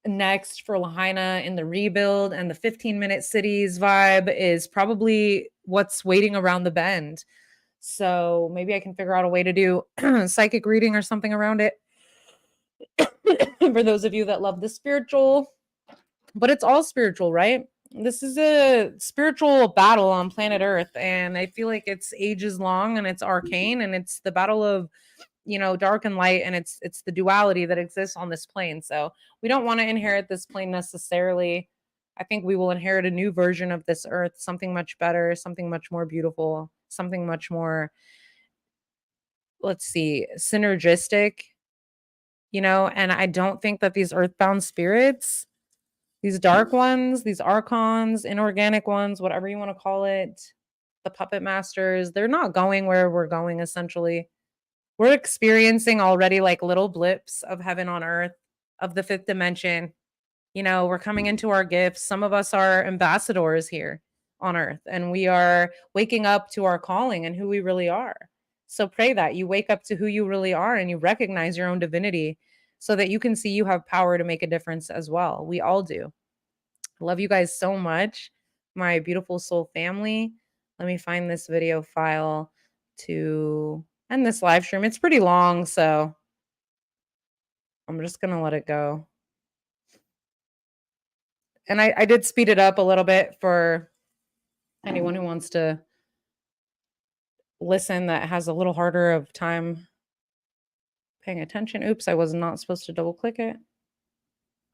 next for Lahaina in the rebuild, and the 15-minute cities vibe is probably what's waiting around the bend. So maybe I can figure out a way to do psychic reading or something around it for those of you that love the spiritual. But it's all spiritual, right? This is a spiritual battle on planet Earth, and I feel like it's ages long and it's arcane, and it's the battle of, you know, dark and light, and it's the duality that exists on this plane. So we don't want to inherit this plane necessarily. I think we will inherit a new version of this earth, something much better, something much more beautiful, something much more, let's see, synergistic, you know. And I don't think that these earthbound spirits, these dark ones, these archons, inorganic ones, whatever you want to call it, the puppet masters, they're not going where we're going, essentially. We're experiencing already like little blips of heaven on earth, of the fifth dimension. You know, we're coming into our gifts. Some of us are ambassadors here on earth, and we are waking up to our calling and who we really are. So pray that you wake up to who you really are and you recognize your own divinity so that you can see you have power to make a difference as well. We all do. I love you guys so much, my beautiful soul family. Let me find this video file to end this live stream. It's pretty long, so I'm just going to let it go. And I did speed it up a little bit for anyone who wants to listen that has a little harder of time paying attention. Oops, I was not supposed to double click it.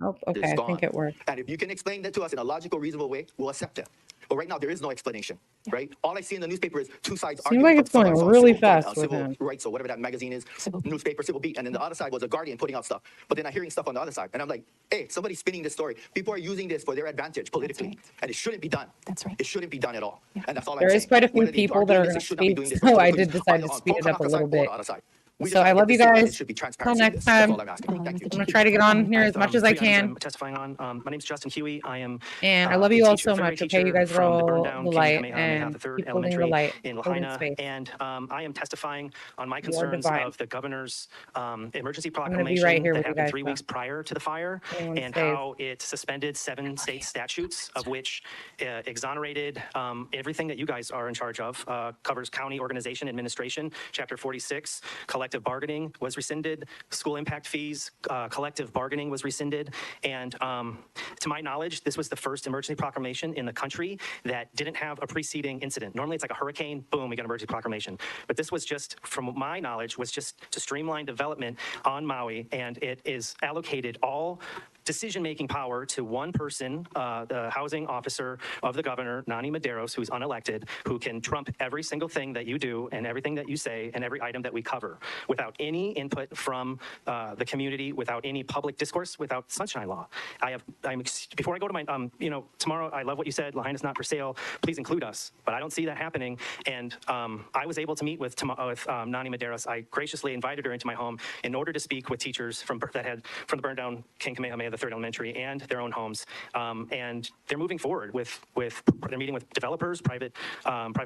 Oh, It is okay, I gone. think it worked. And if you can explain that to us in a logical, reasonable way, we'll accept it. But right now, there is no explanation, right? All I see in the newspaper is two sides Seems arguing. like it's Some going are really civil, fast with civil him. rights or whatever that magazine is, newspaper, Civil Beat, and then the other side was a Guardian putting out stuff. But then I'm hearing stuff on the other side, and I'm like, hey, somebody's spinning this story. People are using this for their advantage politically, and it shouldn't be done. That's right. It shouldn't be done at all. And that's all I'm There saying. is quite a few Whether they people that are doing going this, to they should not be speak, doing this. so I Please, did decide to on speed it up a pro-Kanaka little side or bit. the other side. We So just I have to love get you this done, and guys. it should be Till transparency in next this. That's time. all I'm asking. I'm Thank you. going to try to get on here as much as I can. I'm testifying on. My name is Justin Huey. I am And I love you all so third grade much. Okay, you guys from the roll burned-down the King light Kamehameha and III keep holding the Elementary light, in holding Lahaina, space. and I am testifying on my You are concerns divine. of the governor's emergency I'm going to be proclamation right here that with you happened guys. 3 weeks prior to the fire, Anyone and stays. how it suspended 7 state statutes, of which exonerated everything that you guys are in charge of. Covers county organization administration, Chapter 46. Collective bargaining was rescinded. School impact fees, collective bargaining was rescinded. And to my knowledge, this was the first emergency proclamation in the country that didn't have a preceding incident. Normally it's like a hurricane, boom, we get an emergency proclamation. But this was just, from my knowledge, was just to streamline development on Maui, and it is allocated all decision-making power to one person, the housing officer of the governor, Nani Medeiros, who's unelected, who can trump every single thing that you do and everything that you say and every item that we cover without any input from the community, without any public discourse, without sunshine law. Before I go to my, tomorrow, I love what you said, Lahaina's not for sale, please include us, but I don't see that happening. And I was able to meet with Nani Medeiros. I graciously invited her into my home in order to speak with teachers from the burned down King Kamehameha III Elementary and their own homes. And they're moving forward they're meeting with developers, private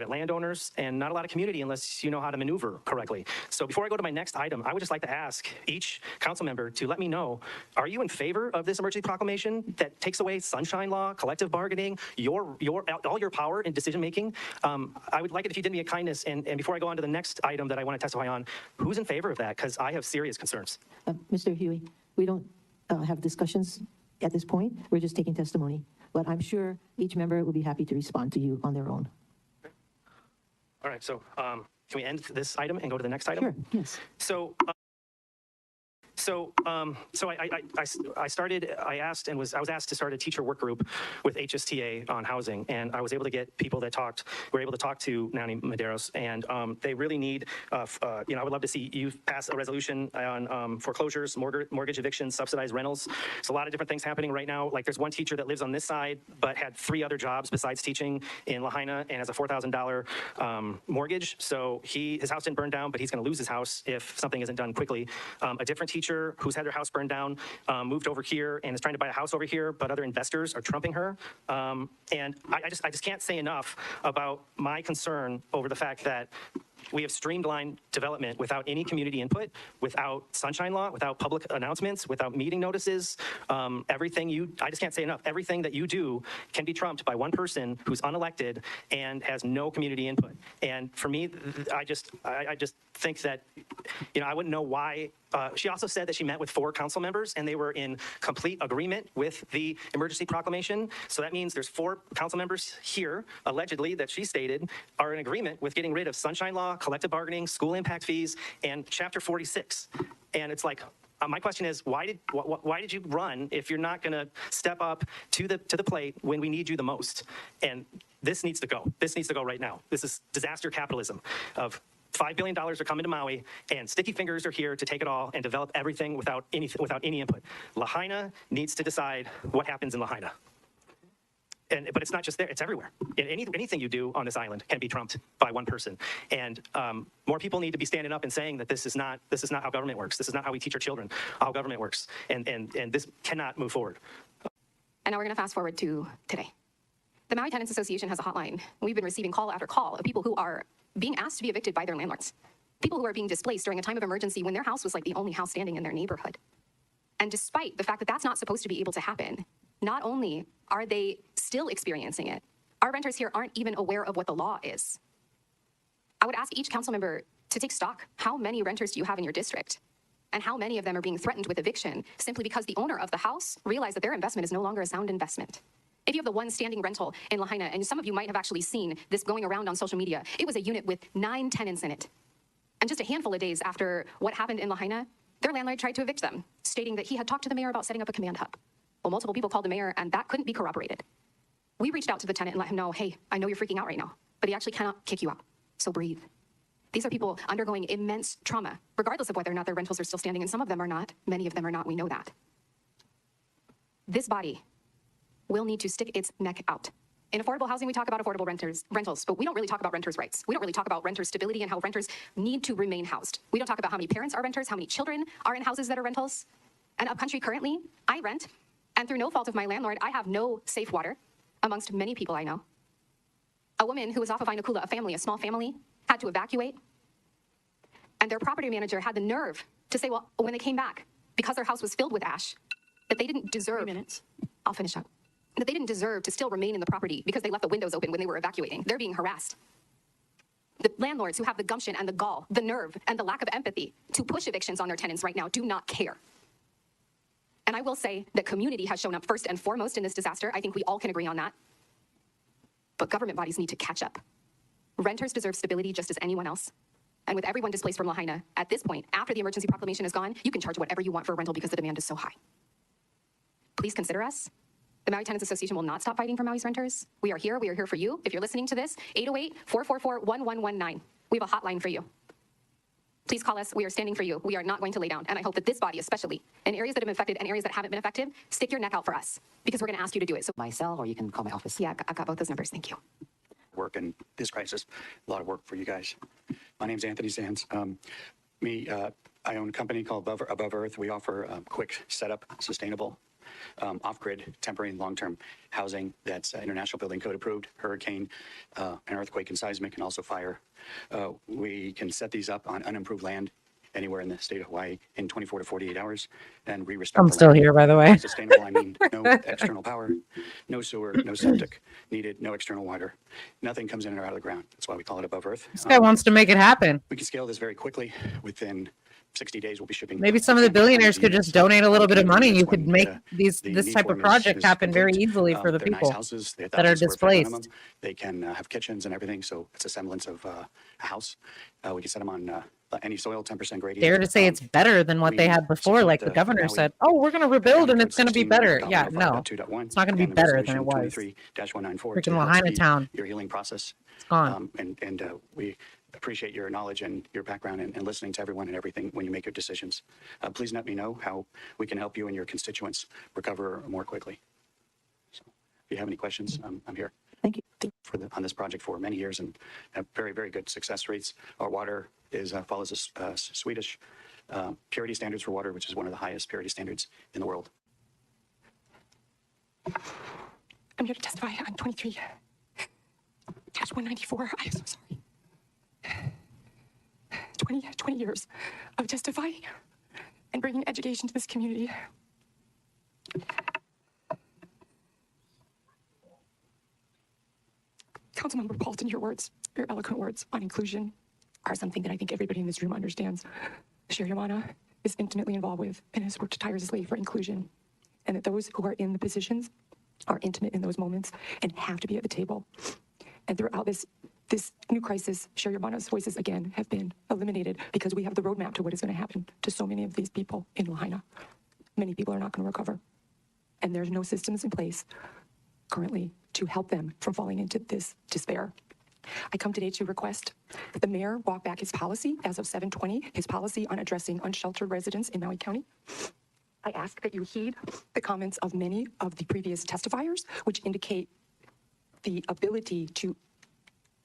landowners, and not a lot of community unless you know how to maneuver correctly. So before I go to my next item, I would just like to ask each council member to let me know, are you in favor of this emergency proclamation that takes away sunshine law, collective bargaining, all your power in decision-making? I would like it if you did me a kindness, and before I go on to the next item that I want to testify on, who's in favor of that? Because I have serious concerns. Mr. Huey, we don't have discussions at this point. We're just taking testimony. But I'm sure each member will be happy to respond to you on their own. All right, so can we end this item and go to the next item? Sure, yes. I was asked to start a teacher work group with HSTA on housing, and I was able to get people that were able to talk to Nani Medeiros, and they really need, I would love to see you pass a resolution on foreclosures, mortgage evictions, subsidized rentals. There's a lot of different things happening right now. Like there's one teacher that lives on this side, but had 3 other jobs besides teaching in Lahaina and has a $4,000 mortgage. So his house didn't burn down, but he's going to lose his house if something isn't done quickly. A different teacher who's had their house burned down moved over here and is trying to buy a house over here, but other investors are trumping her. And I just can't say enough about my concern over the fact that we have streamlined development without any community input, without sunshine law, without public announcements, without meeting notices. I just can't say enough. Everything that you do can be trumped by one person who's unelected and has no community input. And for me, I just think that, I wouldn't know why. She also said that she met with 4 council members and they were in complete agreement with the emergency proclamation. So that means there's 4 council members here, allegedly, that she stated, are in agreement with getting rid of sunshine law, collective bargaining, school impact fees, and Chapter 46. And it's like, my question is, why did you run if you're not going to step up to the plate when we need you the most? And this needs to go. This needs to go right now. This is disaster capitalism of $5 billion are coming to Maui, and sticky fingers are here to take it all and develop everything without any input. Lahaina needs to decide what happens in Lahaina. But it's not just there, it's everywhere. Anything you do on this island can be trumped by one person. And more people need to be standing up and saying that this is not how government works. This is not how we teach our children how government works. And this cannot move forward. And now we're going to fast forward to today. The Maui Tenants Association has a hotline. We've been receiving call after call of people who are being asked to be evicted by their landlords. People who are being displaced during a time of emergency when their house was like the only house standing in their neighborhood. And despite the fact that that's not supposed to be able to happen, not only are they still experiencing it, our renters here aren't even aware of what the law is. I would ask each council member to take stock. How many renters do you have in your district? And how many of them are being threatened with eviction simply because the owner of the house realized that their investment is no longer a sound investment? If you have the one standing rental in Lahaina, and some of you might have actually seen this going around on social media, it was a unit with 9 tenants in it. And just a handful of days after what happened in Lahaina, their landlord tried to evict them, stating that he had talked to the mayor about setting up a command hub. Well, multiple people called the mayor, and that couldn't be corroborated. We reached out to the tenant and let him know, hey, I know you're freaking out right now, but he actually cannot kick you out, so breathe. These are people undergoing immense trauma, regardless of whether or not their rentals are still standing, and some of them are not. Many of them are not. We know that. This body will need to stick its neck out. In affordable housing, we talk about affordable rentals, but we don't really talk about renters' rights. We don't really talk about renters' stability and how renters need to remain housed. We don't talk about how many parents are renters, how many children are in houses that are rentals. And upcountry currently, I rent, and through no fault of my landlord, I have no safe water, amongst many people I know. A woman who was off of Kula, a family, a small family, had to evacuate, and their property manager had the nerve to say, well, when they came back, because their house was filled with ash, that they didn't deserve— 3 minutes. I'll finish up. That they didn't deserve to still remain in the property because they left the windows open when they were evacuating. They're being harassed. The landlords who have the gumption and the gall, the nerve, and the lack of empathy to push evictions on their tenants right now do not care. And I will say that community has shown up first and foremost in this disaster. I think we all can agree on that. But government bodies need to catch up. Renters deserve stability just as anyone else. And with everyone displaced from Lahaina, at this point, after the emergency proclamation is gone, you can charge whatever you want for a rental because the demand is so high. Please consider us. The Maui Tenants Association will not stop fighting for Maui's renters. We are here for you. If you're listening to this, 808-444-1119. We have a hotline for you. Please call us. We are standing for you. We are not going to lay down. And I hope that this body, especially in areas that have been affected and areas that haven't been affected, stick your neck out for us because we're going to ask you to do it. So my cell, or you can call my office. Yeah, I've got both those numbers. Thank you. Work in this crisis, a lot of work for you guys. My name's Anthony Sands. I own a company called Above Earth. We offer quick setup, sustainable, off-grid, temporary and long-term housing that's International Building Code approved, hurricane, and earthquake and seismic, and also fire. We can set these up on unimproved land anywhere in the state of Hawaii in 24 to 48 hours, and we respect. I'm still here, by the way. Sustainable, I mean no external power, no sewer, no septic needed, no external water. Nothing comes in or out of the ground. That's why we call it Above Earth. This guy wants to make it happen. We can scale this very quickly. Within 60 days, we'll be shipping. Maybe some of the billionaires could just donate a little bit of money. You could make this type of project happen very easily for the people that are displaced. They can have kitchens and everything, so it's a semblance of a house. We can set them on any soil, 10% gradient. Dare to say it's better than what they had before, like the governor said, oh, we're going to rebuild and it's going to be better. Yeah, no, it's not going to be better than it was. Freaking Lahaina town. Your healing process. It's gone. And we appreciate your knowledge and your background and listening to everyone and everything when you make your decisions. Please let me know how we can help you and your constituents recover more quickly. So if you have any questions, I'm here. Thank you. On this project for many years and have very, very good success rates. Our water follows Swedish purity standards for water, which is one of the highest purity standards in the world. I'm here to testify on 23-194. I am so sorry. 20 years of testifying and bringing education to this community. Councilmember Paulson, your eloquent words on inclusion are something that I think everybody in this room understands. Sherry Yamana is intimately involved with and has worked tirelessly for inclusion, and that those who are in the positions are intimate in those moments and have to be at the table. And throughout this new crisis, Sherry Yamana's voices again have been eliminated because we have the roadmap to what is going to happen to so many of these people in Lahaina. Many people are not going to recover, and there's no systems in place currently to help them from falling into this despair. I come today to request that the mayor walk back his policy as of 7/20, his policy on addressing unsheltered residents in Maui County. I ask that you heed the comments of many of the previous testifiers, which indicate the ability to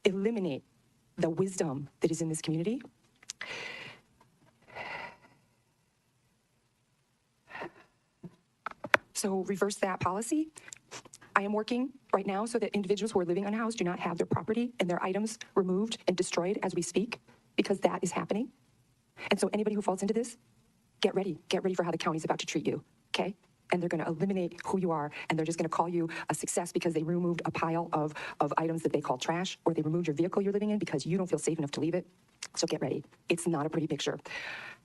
eliminate the wisdom that is in this community. So reverse that policy. I am working right now so that individuals who are living unhoused do not have their property and their items removed and destroyed as we speak, because that is happening. And so anybody who falls into this, get ready for how the county is about to treat you, okay? And they're going to eliminate who you are, and they're just going to call you a success because they removed a pile of items that they call trash, or they removed your vehicle you're living in because you don't feel safe enough to leave it. So get ready. It's not a pretty picture.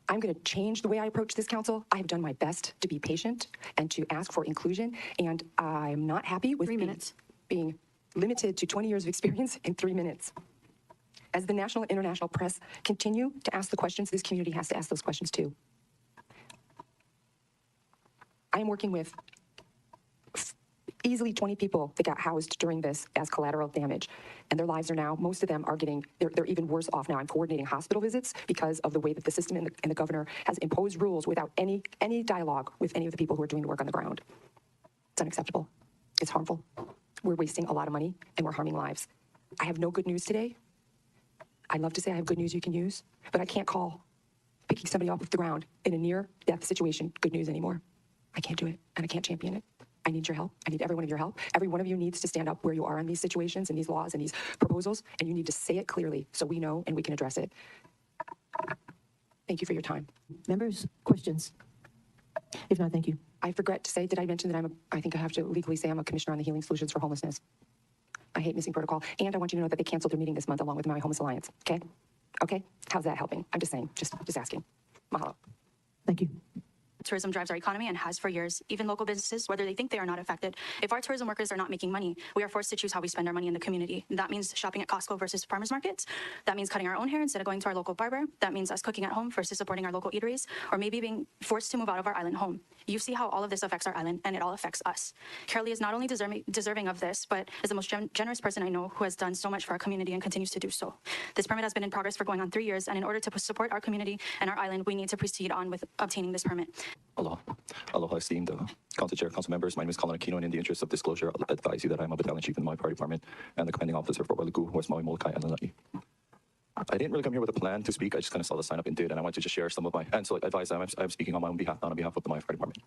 I'm going to change the way I approach this council. I have done my best to be patient and to ask for inclusion, and I'm not happy with being limited to 20 years of experience in 3 minutes. As the national and international press continue to ask the questions, this community has to ask those questions too. I am working with easily 20 people that got housed during this as collateral damage. And their lives are now, most of them are they're even worse off now. I'm coordinating hospital visits because of the way that the system and the governor has imposed rules without any dialogue with any of the people who are doing the work on the ground. It's unacceptable. It's harmful. We're wasting a lot of money and we're harming lives. I have no good news today. I'd love to say I have good news you can use, but I can't call picking somebody off the ground in a near-death situation good news anymore. I can't do it, and I can't champion it. I need your help. I need every one of your help. Every one of you needs to stand up where you are in these situations and these laws and these proposals, and you need to say it clearly so we know and we can address it. Thank you for your time. Members, questions? If not, thank you. I forgot to say, did I mention that I think I have to legally say I'm a commissioner on the Healing Solutions for Homelessness. I hate missing protocol, and I want you to know that they canceled their meeting this month along with Maui Homeless Alliance, okay? Okay? How's that helping? I'm just saying, just asking. Mahalo. Thank you. Tourism drives our economy and has for years. Even local businesses, whether they think they are not affected. If our tourism workers are not making money, we are forced to choose how we spend our money in the community. That means shopping at Costco versus farmers markets. That means cutting our own hair instead of going to our local barber. That means us cooking at home versus supporting our local eateries, or maybe being forced to move out of our island home. You see how all of this affects our island, and it all affects us. Carolee is not only deserving of this, but is the most generous person I know who has done so much for our community and continues to do so. This permit has been in progress for going on 3 years, and in order to support our community and our island, we need to proceed on with obtaining this permit. Aloha. Aloha, esteemed Council Chair, Council members. My name is Colin Aquino, and in the interest of disclosure, I'll advise you that I'm a battalion chief in the Maui Fire Department and the commanding officer for Wailuku, West Maui, Molokai, and Lanai. I didn't really come here with a plan to speak. I just kind of saw the sign up and did, and I wanted to just share some of my, and so I advise I'm speaking on my own behalf, not on behalf of the Maui Fire Department.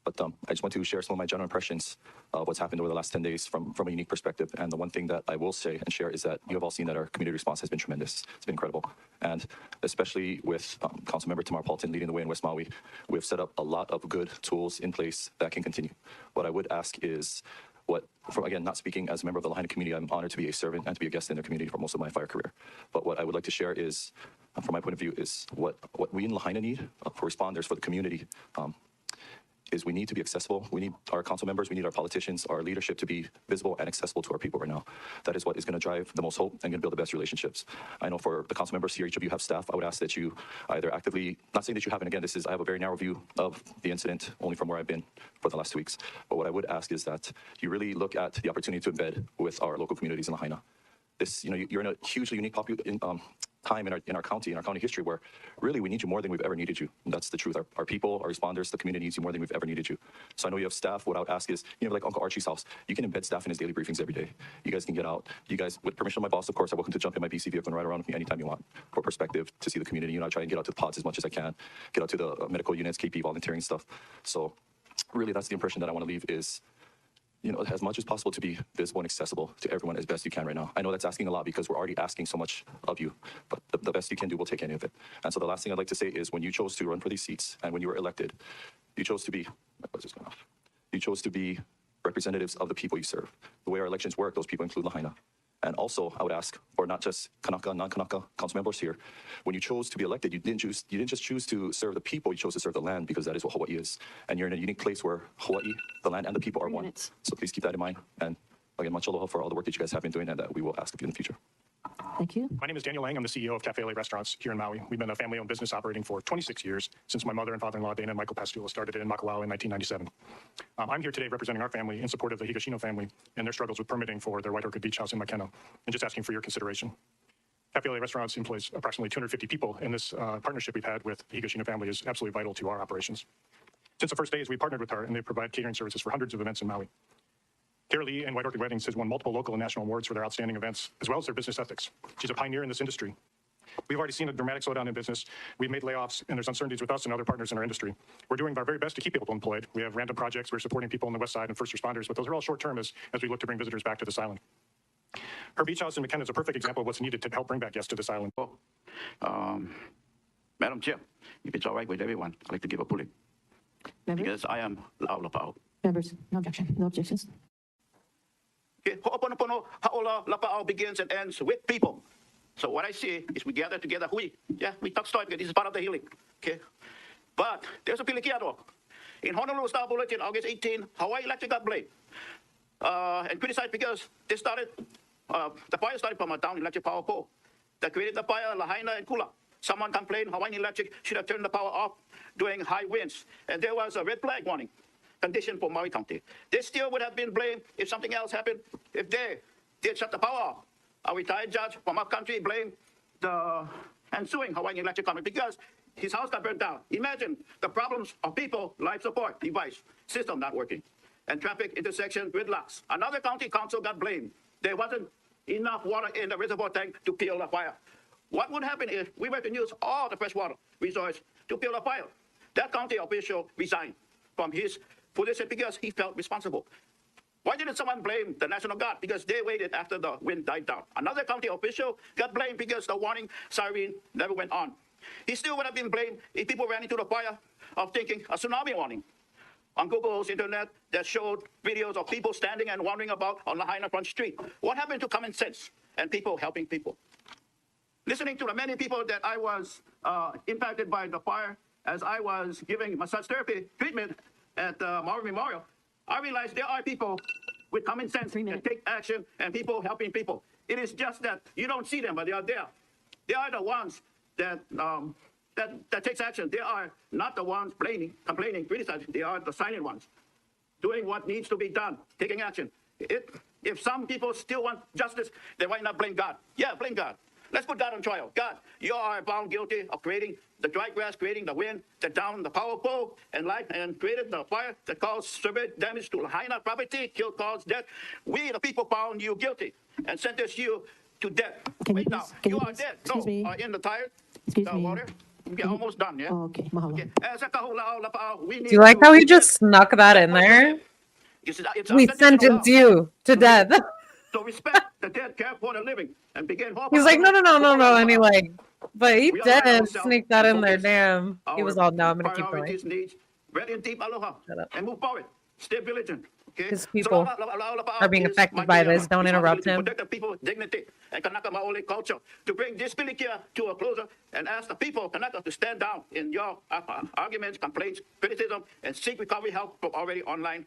But I just want to share some of my general impressions of what's happened over the last 10 days from a unique perspective. And the one thing that I will say and share is that you have all seen that our community response has been tremendous. It's been incredible. And especially with Councilmember Tamar Paulton leading the way in West Maui, we've set up a lot of good tools in place that can continue. What I would ask is, again, not speaking as a member of the Lahaina community, I'm honored to be a servant and to be a guest in their community for most of my fire career. But what I would like to share is, from my point of view, is what we in Lahaina need for responders, for the community, is we need to be accessible. We need our council members, we need our politicians, our leadership to be visible and accessible to our people right now. That is what is going to drive the most hope and going to build the best relationships. I know for the council members here, each of you have staff. I would ask that you either actively, not saying that you haven't, again, I have a very narrow view of the incident, only from where I've been for the last 2 weeks. But what I would ask is that you really look at the opportunity to embed with our local communities in Lahaina. You're in a hugely unique time in our county history where really we need you more than we've ever needed you. And that's the truth. Our people, our responders, the community needs you more than we've ever needed you. So I know you have staff. What I would ask is, like Uncle Archie's house, you can embed staff in his daily briefings every day. You guys can get out. You guys, with permission of my boss, of course, are welcome to jump in my BC vehicle and ride around with me anytime you want for perspective to see the community. I try and get out to the pods as much as I can, get out to the medical units, KP volunteering stuff. So really that's the impression that I want to leave is, as much as possible to be visible and accessible to everyone as best you can right now. I know that's asking a lot because we're already asking so much of you, but the best you can do, we'll take any of it. And so the last thing I'd like to say is when you chose to run for these seats and when you were elected, you chose to be, you chose to be representatives of the people you serve. The way our elections work, those people include Lahaina. And also, I would ask, for not just Kanaka, non-Kanaka council members here, when you chose to be elected, you didn't just choose to serve the people, you chose to serve the land because that is what Hawaii is. And you're in a unique place where Hawaii, the land, and the people are one. So please keep that in mind. And again, much aloha for all the work that you guys have been doing and that we will ask of you in the future. Thank you. My name is Daniel Lang. I'm the CEO of Cafe LA Restaurants here in Maui. We've been a family-owned business operating for 26 years since my mother and father-in-law, Dana and Michael Pastula, started it in Makawao in 1997. I'm here today representing our family in support of the Higashino family and their struggles with permitting for their White Orchid Beach House in Makena, and just asking for your consideration. Cafe LA Restaurants employs approximately 250 people, and this partnership we've had with the Higashino family is absolutely vital to our operations. Since the first days, we partnered with her, and they provide catering services for hundreds of events in Maui. Carolee and White Orchid Weddings has won multiple local and national awards for their outstanding events, as well as their business ethics. She's a pioneer in this industry. We've already seen a dramatic slowdown in business. We've made layoffs, and there's uncertainties with us and other partners in our industry. We're doing our very best to keep people employed. We have random projects. We're supporting people on the west side and first responders, but those are all short-term as we look to bring visitors back to this island. Her beach house in McKenna is a perfect example of what's needed to help bring back guests to this island. Madam Chair, if it's all right with everyone, I'd like to give a puling. Because I am Lapa'au. Members, no objection. No objections. Okay, Ho'oponopono, Ha'ola, Lapa'au begins and ends with people. So what I see is we gather together, we talk story because this is part of the healing. Okay, but there's a pilikiado. In Honolulu Star Bulletin, August 18, Hawaii Electric got blamed and criticized because they started, the fire started from a down electric power pole that created the fire, Lahaina and Kula. Someone complained Hawaiian Electric should have turned the power off during high winds, and there was a red flag warning. condition for Maui County. They still would have been blamed if something else happened, if they did shut the power off. A retired judge from our country blamed and suing Hawaiian Electric Company because his house got burned down. Imagine the problems of people, life support device, system not working, and traffic intersection gridlocks. Another county council got blamed. There wasn't enough water in the reservoir tank to kill the fire. What would happen if we were to use all the freshwater resource to kill the fire? That county official resigned from his position because he felt responsible. Why didn't someone blame the National Guard? Because they waited after the wind died down. Another county official got blamed because the warning siren never went on. He still would have been blamed if people ran into the fire of thinking a tsunami warning. On Google's internet that showed videos of people standing and wandering about on Lahaina Front Street. What happened to common sense and people helping people? Listening to the many people that I was impacted by the fire as I was giving massage therapy treatment at Maui Memorial, I realized there are people with common sense that take action and people helping people. It is just that you don't see them, but they are there. They are the ones that takes action. They are not the ones complaining, criticizing. They are the silent ones, doing what needs to be done, taking action. If some people still want justice, then why not blame God? Yeah, blame God. Let's put God on trial. God, you are found guilty of creating the dry grass, creating the wind that downed the power pole and light, and created the fire that caused severe damage to Lahaina property, killed, caused death. We, the people, found you guilty and sentenced you to death. Wait now, you are dead. No, are in the tire, the water. We're almost done, yeah? Okay, mahalo. Okay. Do you like how he just snuck that in there? We sentence you to death. So respect the dead, care for the living, and begin. He's like, no, and he like, but he did sneak that in there. Damn, he was all, no, I'm gonna keep going. Needs, ready and deep aloha, and move forward. Stay vigilant. Okay? His people are being affected by this. Don't interrupt him. Protect the people's dignity and Kanaka Maoli culture. To bring this pilikia to a closure and ask the people Kanaka to stand down in your arguments, complaints, criticism, and seek recovery help from already online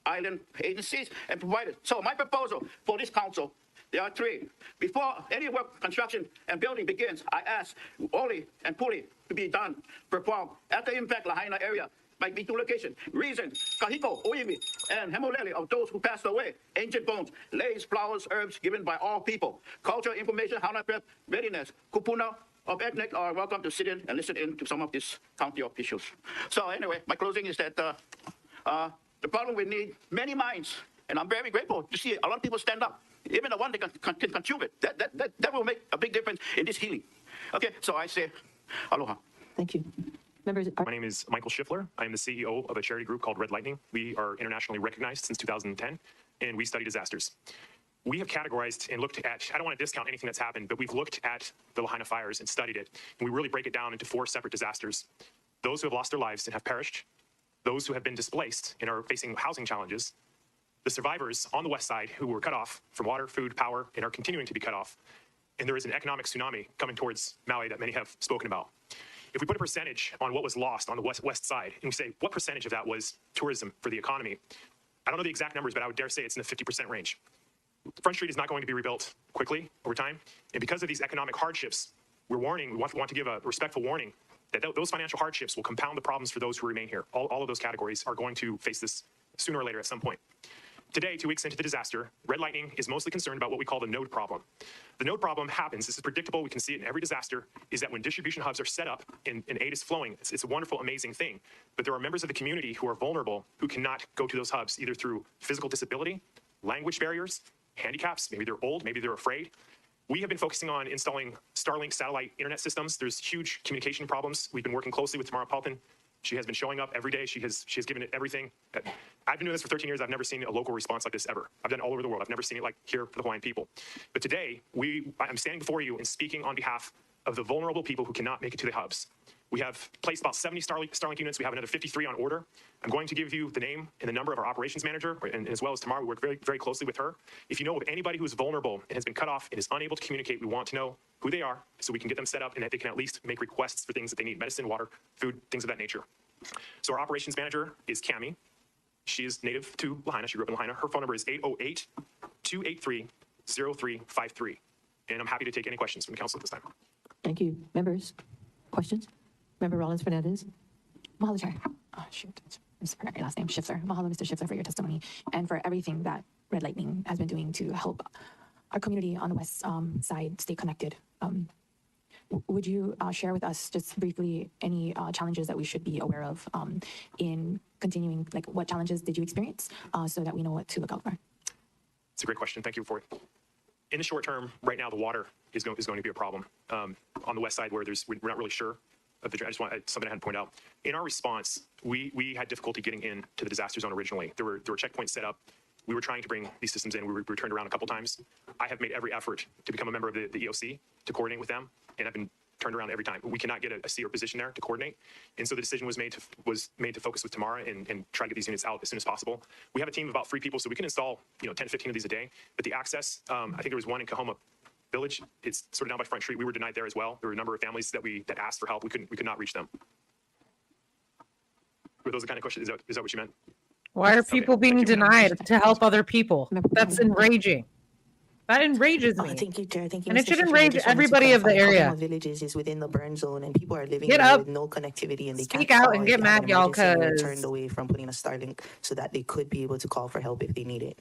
island agencies and providers. So my proposal for this council, there are three. Before any work, construction, and building begins, I ask Oli and Puli to be done, performed at the impact Lahaina area. Might be two locations. Reason, Kahiko, Oimi, and Hemolele of those who passed away. Ancient bones, leis, flowers, herbs given by all people. Culture, information, Hana prep, readiness. Kupuna of ethnic are welcome to sit in and listen in to some of these county officials. So anyway, my closing is that the problem we need many minds, and I'm very grateful to see a lot of people stand up, even the one that can contribute. That will make a big difference in this healing. Okay, so I say aloha. Thank you. Members, my name is Michael Schiffler. I'm the CEO of a charity group called Red Lightning. We are internationally recognized since 2010, and we study disasters. We have categorized and looked at, I don't want to discount anything that's happened, but we've looked at the Lahaina fires and studied it, and we really break it down into 4 separate disasters. Those who have lost their lives and have perished, those who have been displaced and are facing housing challenges, the survivors on the west side who were cut off from water, food, power, and are continuing to be cut off. And there is an economic tsunami coming towards Maui that many have spoken about. If we put a percentage on what was lost on the west side, and we say what percentage of that was tourism for the economy, I don't know the exact numbers, but I would dare say it's in the 50% range. Front Street is not going to be rebuilt quickly over time. And because of these economic hardships, we want to give a respectful warning that those financial hardships will compound the problems for those who remain here. All of those categories are going to face this sooner or later at some point. Today, 2 weeks into the disaster, Red Lightning is mostly concerned about what we call the node problem. The node problem happens, this is predictable, we can see it in every disaster, is that when distribution hubs are set up and aid is flowing, it's a wonderful, amazing thing. But there are members of the community who are vulnerable who cannot go to those hubs either through physical disability, language barriers, handicaps, maybe they're old, maybe they're afraid. We have been focusing on installing Starlink satellite internet systems. There's huge communication problems. We've been working closely with Tamara Palpin. She has been showing up every day. She has given it everything. I've been doing this for 13 years. I've never seen a local response like this ever. I've done it all over the world. I've never seen it like here for the Hawaiian people. But today, I'm standing before you and speaking on behalf of the vulnerable people who cannot make it to the hubs. We have placed about 70 Starlink units. We have another 53 on order. I'm going to give you the name and the number of our operations manager, and as well as Tamara. We work very, very closely with her. If you know of anybody who is vulnerable and has been cut off and is unable to communicate, we want to know who they are so we can get them set up and that they can at least make requests for things that they need, medicine, water, food, things of that nature. So our operations manager is Cami. She is native to Lahaina. She grew up in Lahaina. Her phone number is 808-283-0353. And I'm happy to take any questions from the council at this time. Thank you. Members, questions? Member Rollins Fernandez. Mahalo, Chair. Oh, shoot. just forgot your last name, Schiffler. Mahalo, Mr. Schiffler, for your testimony and for everything that Red Lightning has been doing to help our community on the west side stay connected. Would you share with us just briefly any challenges that we should be aware of in continuing, like what challenges did you experience so that we know what to look out for? It's a great question. Thank you for it. In the short term, right now, the water is going to be a problem. On the west side where we're not really sure of the, I just want something I had to point out. In our response, we had difficulty getting into the disaster zone originally. There were checkpoints set up. We were trying to bring these systems in. We were turned around a couple times. I have made every effort to become a member of the EOC to coordinate with them, and I've been turned around every time. We cannot get a seat or position there to coordinate. And so the decision was made to focus with Tamara and try to get these units out as soon as possible. We have a team of about 3 people, so we can install 10, 15 of these a day. But the access, I think there was one in Kahoma Village. It's sort of down by Front Street. We were denied there as well. There were a number of families that asked for help. We could not reach them. Were those the kind of questions? Is that what you meant? Why are people being denied to help other people? That's enraging. That enrages me. Thank you, Chair. Thank you, And it Mr. should Schiffler. enrage I just wanted to everybody of the clarify, area. Kahoma Villages is within the burn zone, and people are living Get there up. with no connectivity, and they Speak can't out call and if get they have mad, an y'all, emergency, and they're 'cause- turned away from putting a Starlink so that they could be able to call for help if they need it.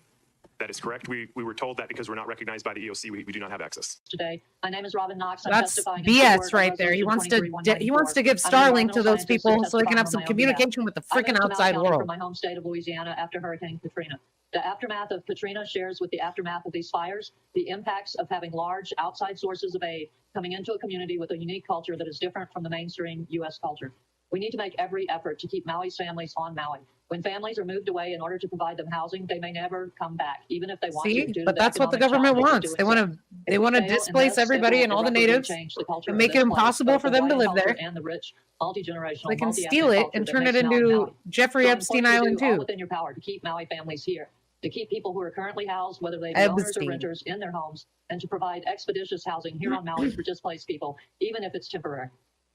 That is correct. We were told that because we're not recognized by the EOC, we do not have access. Today, my name is Robin Knox. I'm That's testifying in BS support right of there. He wants to Resolution give 23-194. I'm an Starlink to those environmental people scientist so they can have testifying some on my own behalf. communication with the I moved freaking to Maui outside County world. from my home state of Louisiana after Hurricane Katrina. The aftermath of Katrina shares with the aftermath of these fires the impacts of having large outside sources of aid coming into a community with a unique culture that is different from the mainstream U.S. culture. We need to make every effort to keep Maui's families on Maui. When families are moved away in order to provide them housing, they may never come back, even if they want to. See, due to but that's what the economic government challenges of wants. doing They so. want If to we fail in displace this, everybody it and will all the irreparably natives change the culture and of make it this place, impossible both for the them to Hawaiian live there. culture and the rich, multi-generational, They can multi-ethnic steal it culture and that turn it makes Maui into Maui. Jeffrey So Epstein unfortunately, Island do all too. within your power to keep Maui families here, to keep people who are currently housed, whether they be owners or Epstein. renters, in their homes, and to provide expeditious housing here on Maui for displaced people, even if it's temporary.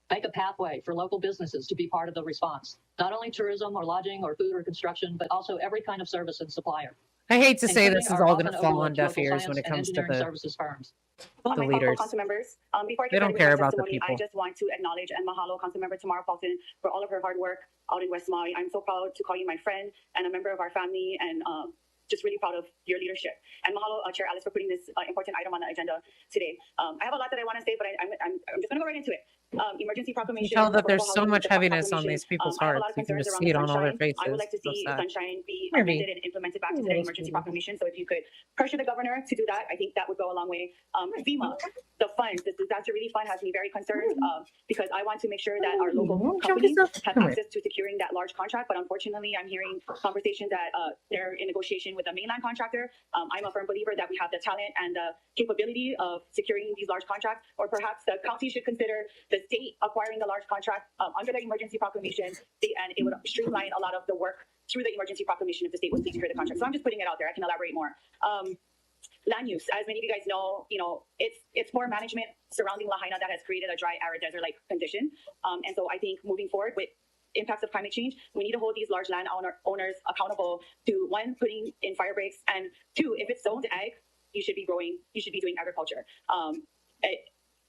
Make a pathway for local businesses to be part of the response. Not only tourism or lodging or food or construction, but also every kind of service and supplier. I hate to say including this is our all going often to fall on overlooked deaf local ears when science it and comes to engineering the services firms. leaders. Council members, before I They get don't started with care my about the testimony, I people. just want to acknowledge and mahalo Councilmember Tamara Paulson for all of her hard work out in West Maui. I'm so proud to call you my friend and a member of our family, and just really proud of your leadership. And mahalo, Chair Alice, for putting this important item on the agenda today. I have a lot that I want to say, but I'm just going to go right into it. Emergency You proclamation. tell that affordable there's so housing much with the heaviness on proclamation. these people's I have a hearts. lot of You can concerns just around see the it on all their sunshine. faces. I would like to So see sad. sunshine be Maybe. amended and implemented back to the emergency proclamation. So if you could pressure the governor to do that, I think that would go a long way. FEMA, the fund, the disaster relief fund has me very concerned because I want to make sure that our local companies have access to securing that large contract. But unfortunately, I'm hearing conversations that they're in negotiation with a mainland contractor. I'm a firm believer that we have the talent and the capability of securing these large contracts, or perhaps the county should consider the state acquiring the large contract under the emergency proclamation, and it would streamline a lot of the work through the emergency proclamation if the state was to secure the contract. So I'm just putting it out there. I can elaborate more. Land use, as many of you guys know, it's poor management surrounding Lahaina that has created a dry, arid desert-like condition. And so I think moving forward with impacts of climate change, we need to hold these large land owners accountable to, one, putting in fire breaks, and two, if it's zoned ag, you should be doing agriculture.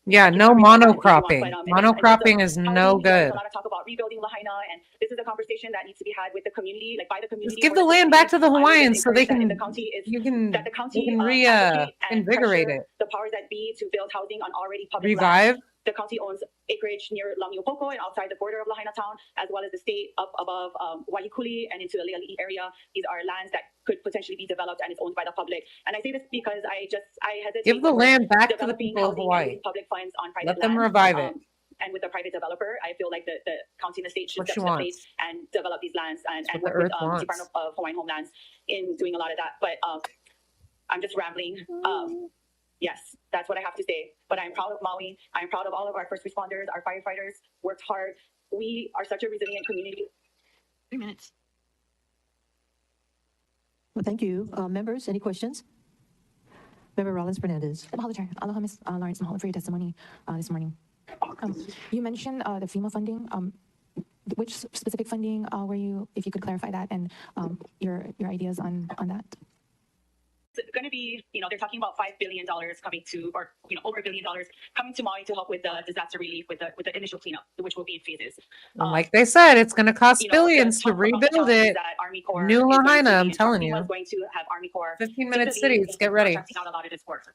Yeah, no monocropping. Monocropping is no good. There's a lot of talk about rebuilding Lahaina, and this is a conversation that needs to be had with the community, like by the community. Just give the land back to the Hawaiians so they can invigorate it. The powers that be to build housing on already public Revive. land. The county owns acreage near Lamiopoko and outside the border of Lahaina town, as well as the state up above Wahikuli and into the Leali'i area. These are lands that could potentially be developed and it's owned by the public. And I say this because I hesitate. Give the land back to the developing people of housing Hawaii. and public funds on private Let them land. revive it. And with the private developer, I feel like the county and the state should What step she to the wants. plate and develop these lands and That's work what the with earth the wants. Department of Hawaiian Homelands in doing a lot of that. But I'm just rambling. Yes, that's what I have to say. But I'm proud of Maui. I'm proud of all of our first responders, our firefighters, worked hard. We are such a resilient community. 3 minutes. Well, thank you. Members, any questions? Member Rollins-Fernandez. Mahalo, Chair. Aloha, Ms. Lawrence. Mahalo for your testimony this morning. You mentioned the FEMA funding. Which specific funding were you, if you could clarify that, and your ideas on that? going to be, they're talking about $5 billion coming to, or over $1 billion coming to Maui to help with the disaster relief with the initial cleanup, which will be in phases. And like they said, it's going to cost billions to rebuild it. New Lahaina, I'm telling you. Going to have Army Corps 15-minute cities, get ready. Out a lot of this work.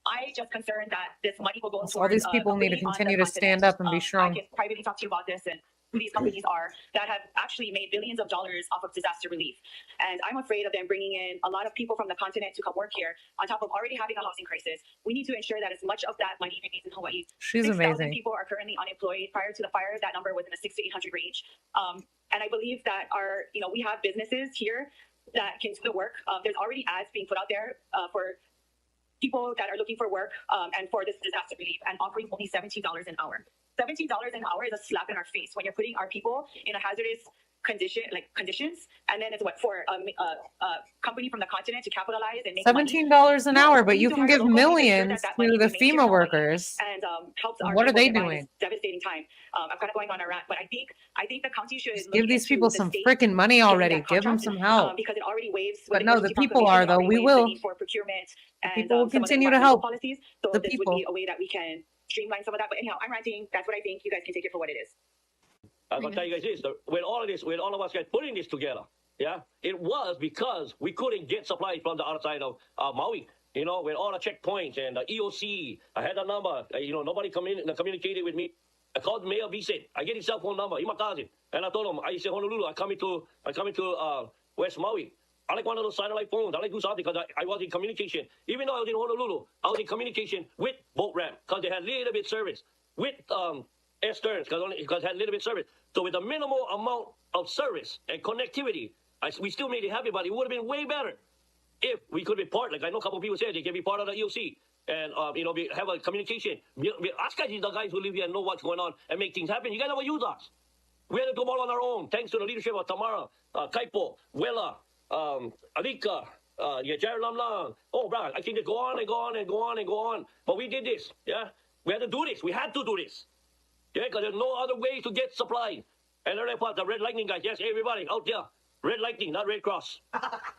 I just concerned that this money will go towards all these people need to continue to stand up and be strong. I can privately talk to you about this and who these companies are that have actually made billions of dollars off of disaster relief. And I'm afraid of them bringing in a lot of people from the continent to come work here on top of already having a housing crisis. We need to ensure that as much of that money remains in Hawaii. She's 6,000 amazing. people are currently unemployed. Prior to the fire, that number was in the 600 to 800 range. And I believe that we have businesses here that can do the work. There's already ads being put out there for people that are looking for work and for this disaster relief and offering only $17 an hour. $17 an hour is a slap in our face when you're putting our people in a hazardous conditions, and then it's for a company from the continent to capitalize and make $17 an hour, but you can give millions to the FEMA workers. And helps our what are they doing? doing? Devastating time. I'm kind of going on a rant, but I think the county should give these people some freaking money already. Give them some help. Because it already waives. But no, the people are though. We will. For procurement and people will continue to help policies. So the this people. would be a way that we can streamline some of that. But anyhow, I'm ranting. That's what I think. You guys can take it for what it is. I'm gonna tell you guys this: when all of us guys putting this together, it was because we couldn't get supplies from the other side of Maui. With all the checkpoints and the EOC, I had the number. Nobody communicated with me. I called Mayor Vicent. I get his cell phone number. He's my cousin, and I told him, I said, Honolulu, I'm coming to West Maui. I like one of those satellite phones. I like to do something because I was in communication. Even though I was in Honolulu, I was in communication with Boat Ramp because they had a little bit service. With Stearns because it had a little bit service. So with a minimal amount of service and connectivity, we still made it happen, but it would have been way better if we could be part, like I know a couple of people said they can be part of the EOC and, have a communication. Us guys are the guys who live here and know what's going on and make things happen. You guys never use us. We had to do all on our own, thanks to the leadership of Tamara, Kaipo, Wella, Alika, Jared Lamlang. Oh, bro, I can just go on and go on and go on and go on. But we did this, We had to do this. We had to do this. Because there's no other way to get supplies. And then I put the Red Lightning guys. Yes, everybody out there. Red Lightning, not Red Cross.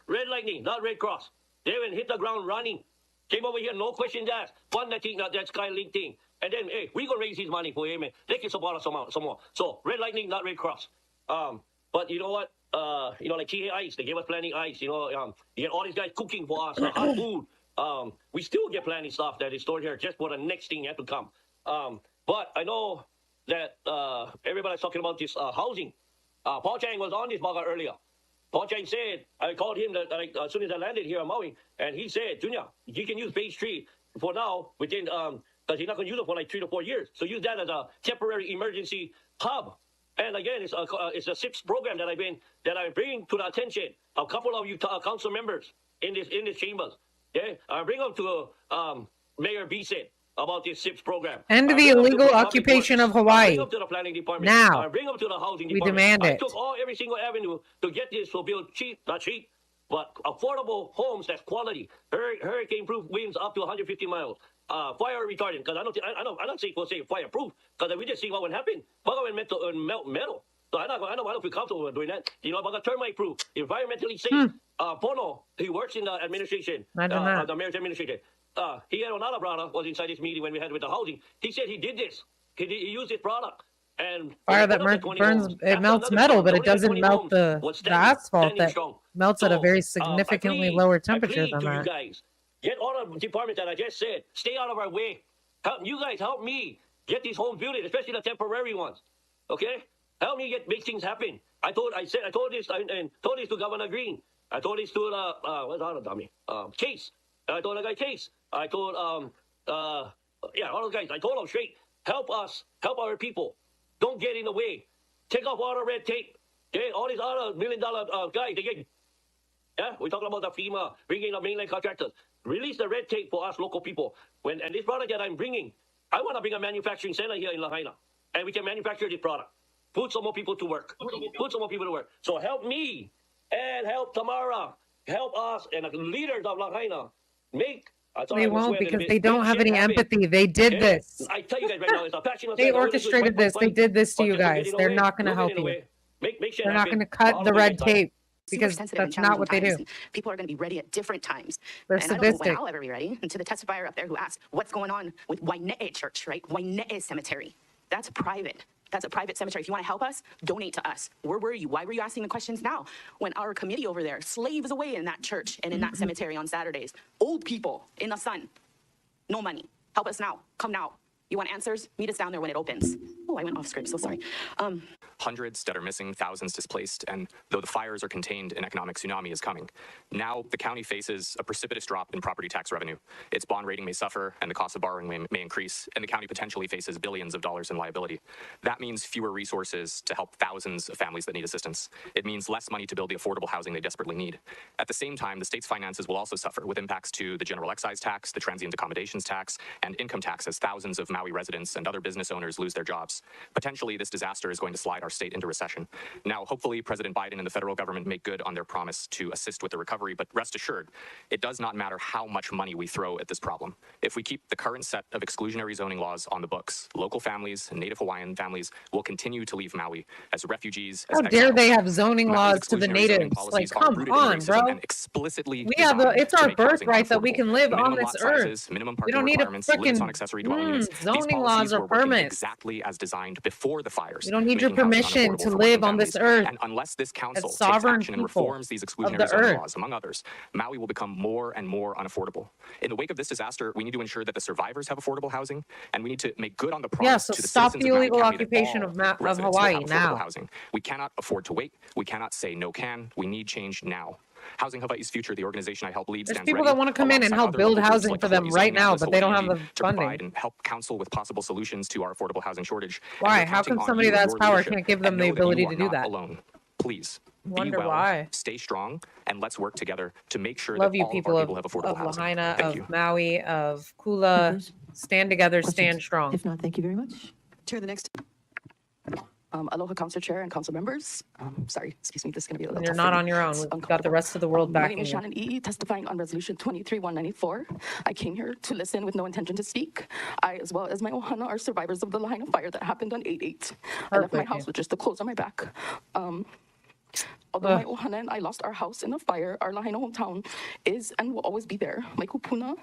Red Lightning, not Red Cross. They went hit the ground running. Came over here, no questions asked. Fund that thing, that Skylink thing. And then, hey, we gonna raise his money for him. They can support us some more. So, Red Lightning, not Red Cross. But you know what? Like TA Ice, they gave us plenty ice. You get all these guys cooking for us, hot food. We still get plenty of stuff that is stored here just for the next thing yet to come. But I know that everybody's talking about this housing. Paul Chang was on this bugger earlier. Paul Chang said, I called him as soon as I landed here in Maui, and he said, Junior, you can use phase 3 for now within, because he's not going to use it for like 3 to 4 years. So use that as a temporary emergency hub. And again, it's a SIPS program that I'm bringing to the attention of a couple of you council members in this chambers. I bring them to Mayor Vicent about this SIPS program. End the illegal occupation of Hawaii. Bring them to the planning department. Now. Bring them to the housing We department. demand it. I took every single avenue to get this to build not cheap, but affordable homes that's quality. Hurricane-proof winds up to 150 miles. Fire retardant, because I don't say fireproof, because we just see what would happen. Baga went metal. So I don't feel comfortable with doing that. Baga termite proof, environmentally safe. Pono, he works in the administration, the mayor's administration. He had another brother was inside this meeting when we had with the housing. He said he did this. He used this product. And fire that burns, it melts metal, but it doesn't melt the asphalt that melts at a very significantly lower temperature than that. Guys, get all the departments that I just said. Stay out of our way. Help me get these homes built, especially the temporary ones. Okay? Help me make things happen. I told this to Governor Green. I told this to what's the other dummy? Case. I told the guy Case. I told all those guys. I told them straight. Help us. Help our people. Don't get in the way. Take off all the red tape. Okay? All these other $1 million guys, they get. We're talking about the FEMA, bringing the mainland contractors. Release the red tape for us local people. And this product that I'm bringing, I want to bring a manufacturing center here in Lahaina. And we can manufacture this product. Put some more people to work. So help me and help Tamara. Help us and the leaders of Lahaina make. They won't because they don't have any empathy. They did this. I tell you guys right now, it's a passionate. They orchestrated this. They did this to you guys. They're not going to help you. They're not going to cut the red tape. because sensitive and that's not what they challenging do. times, and people are going to be ready at different times. They're and I don't know when sadistic. I'll ever be ready. And to the testifier up there who asked, what's going on with Waine'e Church, right? Waine'e Cemetery. That's private. That's a private cemetery. If you want to help us, donate to us. Where were you? Why were you asking the questions now? When our committee over there slaves away in that church and in that cemetery on Saturdays. Old people in the sun. No money. Help us now. Come now. You want answers? Meet us down there when it opens. Oh, I went off script. So sorry. Hundreds that are missing, thousands displaced, and though the fires are contained, an economic tsunami is coming. Now, the county faces a precipitous drop in property tax revenue. Its bond rating may suffer, and the cost of borrowing may increase, and the county potentially faces billions of dollars in liability. That means fewer resources to help thousands of families that need assistance. It means less money to build the affordable housing they desperately need. At the same time, the state's finances will also suffer, with impacts to the general excise tax, the transient accommodations tax, and income tax as thousands of Maui residents and other business owners lose their jobs. Potentially, this disaster is going to slide our state into recession. Now, hopefully, President Biden and the federal government make good on their promise to assist with the recovery, but rest assured, it does not matter how much money we throw at this problem. If we keep the current set of exclusionary zoning laws on the books, local families and Native Hawaiian families will continue to leave Maui as refugees, as How dare exiles. they have zoning Maui's laws to the exclusionary zoning natives? policies Like, are come rooted in on, racism bro. and explicitly We have designed it's to our make housing birthright that we unaffordable. can live on Minimum this lot earth. sizes, minimum We parking don't need a requirements, limits on freaking accessory dwelling units. These zoning laws policies or were working permits. exactly as designed before the fires. We don't need your making housing permission unaffordable to for live working on this families. earth And unless this council as takes sovereign action and people reforms these of exclusionary the zoning earth. laws, among others, Maui will become more and more unaffordable. In the wake of this disaster, we need to ensure that the survivors have affordable housing, and we need to make good on the Yeah, promise so to the stop citizens the of Maui illegal County that occupation all of residents will Hawaii have affordable now. housing. We cannot afford to wait. We cannot say no can. We need change now. Housing Hawaii's Future, the organization I help lead, There's stands people ready, that want to come in and alongside help other build local groups housing like for the them Hawaii right Zoning now, Atlas but they don't Hawaii have the to funding. provide and help counsel with possible solutions to our affordable housing shortage. And Why? we're How counting come on somebody you that and has your power leadership, can't give and them the know that ability you to are do not that? alone. Please be Wonder well, why. stay strong, and let's work together to make sure Love that you, all of people our of people have affordable housing. Lahaina, Thank of you. Maui, of Kula. Stand together, stand strong. If not, thank you very much. Chair, the next. Aloha, Council Chair and Council members. Sorry, excuse me, this is going to be a little You're tough not for me. on your own. It's We've got the uncomfortable. rest of the world My name backing is you. Shannon E., testifying on Resolution 23-194. I came here to listen with no intention to speak. I, as well as my ohana, are survivors of the Lahaina fire that happened on 8/8. I left my house with just the clothes on my back. Although my ohana and I lost our house in the fire, our Lahaina hometown is and will always be there. My kupuna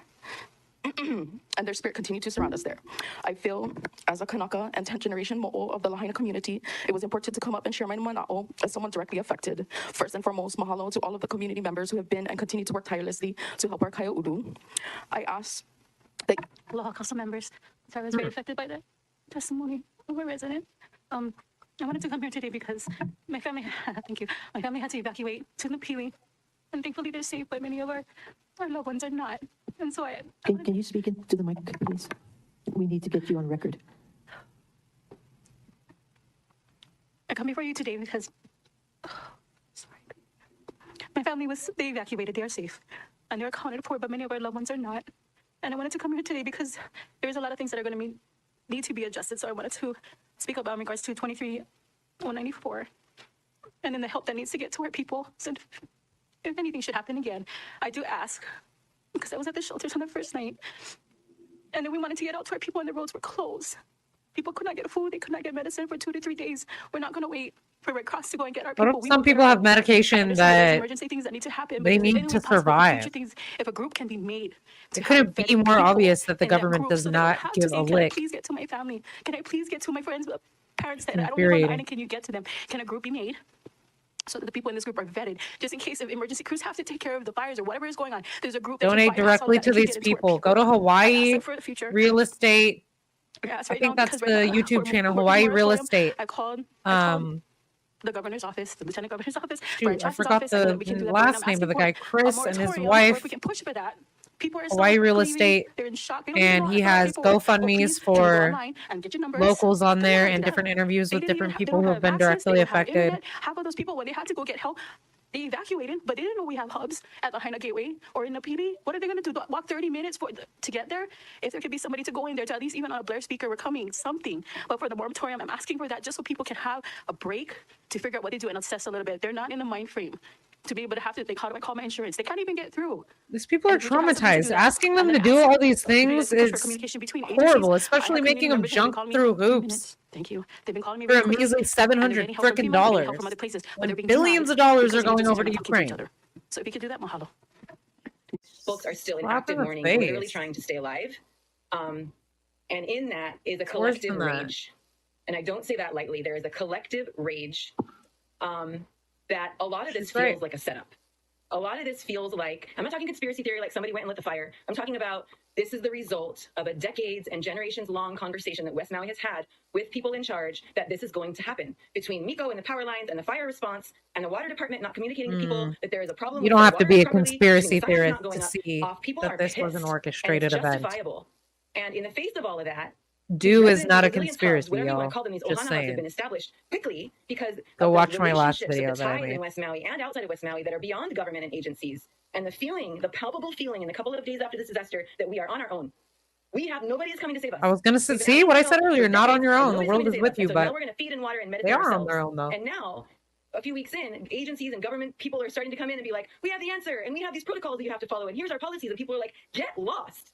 and their spirit continue to surround us there. I feel, as a Kanaka and 10th generation mo'o of the Lahaina community, it was important to come up and share my mana'o as someone directly affected. First and foremost, mahalo to all of the community members who have been and continue to work tirelessly to help our kaya ulu. I ask that... Aloha, council members. So I was very affected by the testimony of a resident. I wanted to come here today because my family, thank you, my family had to evacuate to Napili, and thankfully they're safe, but many of our loved ones are not. And so Can you speak into the mic, please? We need to get you on record. I come before you today because my family they evacuated, they are safe, and they're accounted for, but many of our loved ones are not. And I wanted to come here today because there's a lot of things that are going to need to be adjusted, so I wanted to speak about in regards to 23-194, and then the help that needs to get to our people. So if anything should happen again, I do ask, because I was at the shelters on the first night, and then we wanted to get out to our people and the roads were closed. People could not get food, they could not get medicine for 2 to 3 days. We're not going to wait for Red Cross to go and get our What people. if some people have medication that emergency things that need to happen, they but if need it's to possible, survive? future things, if a group can be made to It couldn't be more people obvious that the in that government group does so they don't not have to give say, a can I lick. please get to my family? Can I please get to my friends, parents that I don't live on the Infuriating. island? Can you get to them? Can a group be made so that the people in this group are vetted, just in case if emergency crews have to take care of the fires or whatever is going on? There's a group that Donate can bypass all of directly that to and can these get into our people. Go to Hawaii for the future. Real Estate. Yes, I right think now, that's because right the now, YouTube we're channel, working Hawaii Real moratorium. Estate. I called the governor's office, the lieutenant governor's office, Brian Shoot, I Chasta's forgot office, and the we can do that. last name of the guy, Chris, and his Or wife. if we can push for that. People are Hawaii still Real grieving, Estate, they're in shock. They don't even know and how he to fill out has paperwork. Well, GoFundMe's please, can you go for online and get your numbers? locals on They there don't and have different that. interviews They with didn't different even they people don't who have have been access, directly they don't have affected. internet. Half of those people, when they had to go get help, they evacuated, but they didn't know we have hubs at the Lahaina Gateway or in Napili. What are they going to do? Walk 30 minutes to get there? If there could be somebody to go in there to at least even on a Blair speaker, we're coming, something. But for the moratorium, I'm asking for that just so people can have a break to figure out what they do and assess a little bit. They're not in the mind frame. to be able to have to think, how do I call my insurance? They can't even get through. These people are traumatized. Asking them to do all these things is horrible, especially making them jump through hoops. Thank you. They've been calling me For very a quick, measly and they're getting help from $700 FEMA, they're getting help freaking from other places, but when they're being billions of denied dollars are because going agencies over to talking each Ukraine. other. So if you could do that, mahalo. Folks are still in Slap active in the mourning, face. literally trying to stay alive. And in that is a It's worse collective than that. rage. And I don't say that lightly. There is a collective rage that a lot of this feels like a setup. A lot of this feels like, I'm not talking conspiracy theory like somebody went and lit the fire. I'm talking about this is the result of a decades and generations long conversation that West Maui has had with people in charge that this is going to happen between Miko and the power lines and the fire response and the water department not communicating to people that there is a problem. You with don't the have to water be a properly, conspiracy the sirens theorist not going to up see off. People that are this was an pissed, orchestrated and it's event. justifiable. And in the face of all of that, Do is residents not of a resilience conspiracy, hubs, whatever you want y'all. to call them, these Just Ohana hubs have saying. been established quickly because Go of watch the my last relationships video of the that I ties made. in West Maui and outside of West Maui that are beyond government and agencies. And the feeling, the palpable feeling in the couple of days after this disaster that we are on our own. We have, nobody is coming to save us. I was gonna We've been see asking what I for said help earlier. for Not on decades, your and own. The nobody's world coming is to save with us. you, And so now but we're going to feed and water and they medicate are on ourselves. their own though. And now, a few weeks in, agencies and government people are starting to come in and be like, we have the answer, and we have these protocols that you have to follow, and here's our policies. And people are like, get lost.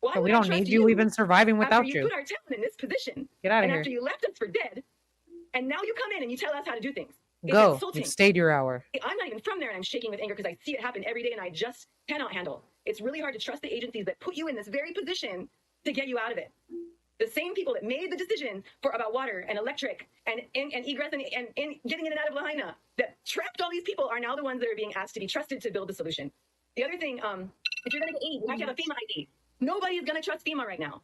Why So would we I don't trust need you. We've been surviving after without you you. put our town in this position? Get out of and here. after you left us for dead, and now you come in and you tell us how to do things. It's Go. insulting. You've stayed your hour. I'm not even from there, and I'm shaking with anger because I see it happen every day, and I just cannot handle. It's really hard to trust the agencies that put you in this very position to get you out of it. The same people that made the decision about water and electric and egress and getting in and out of Lahaina that trapped all these people are now the ones that are being asked to be trusted to build the solution. The other thing, if you're going to get aid, you have to have a FEMA ID. Nobody is going to trust FEMA right now.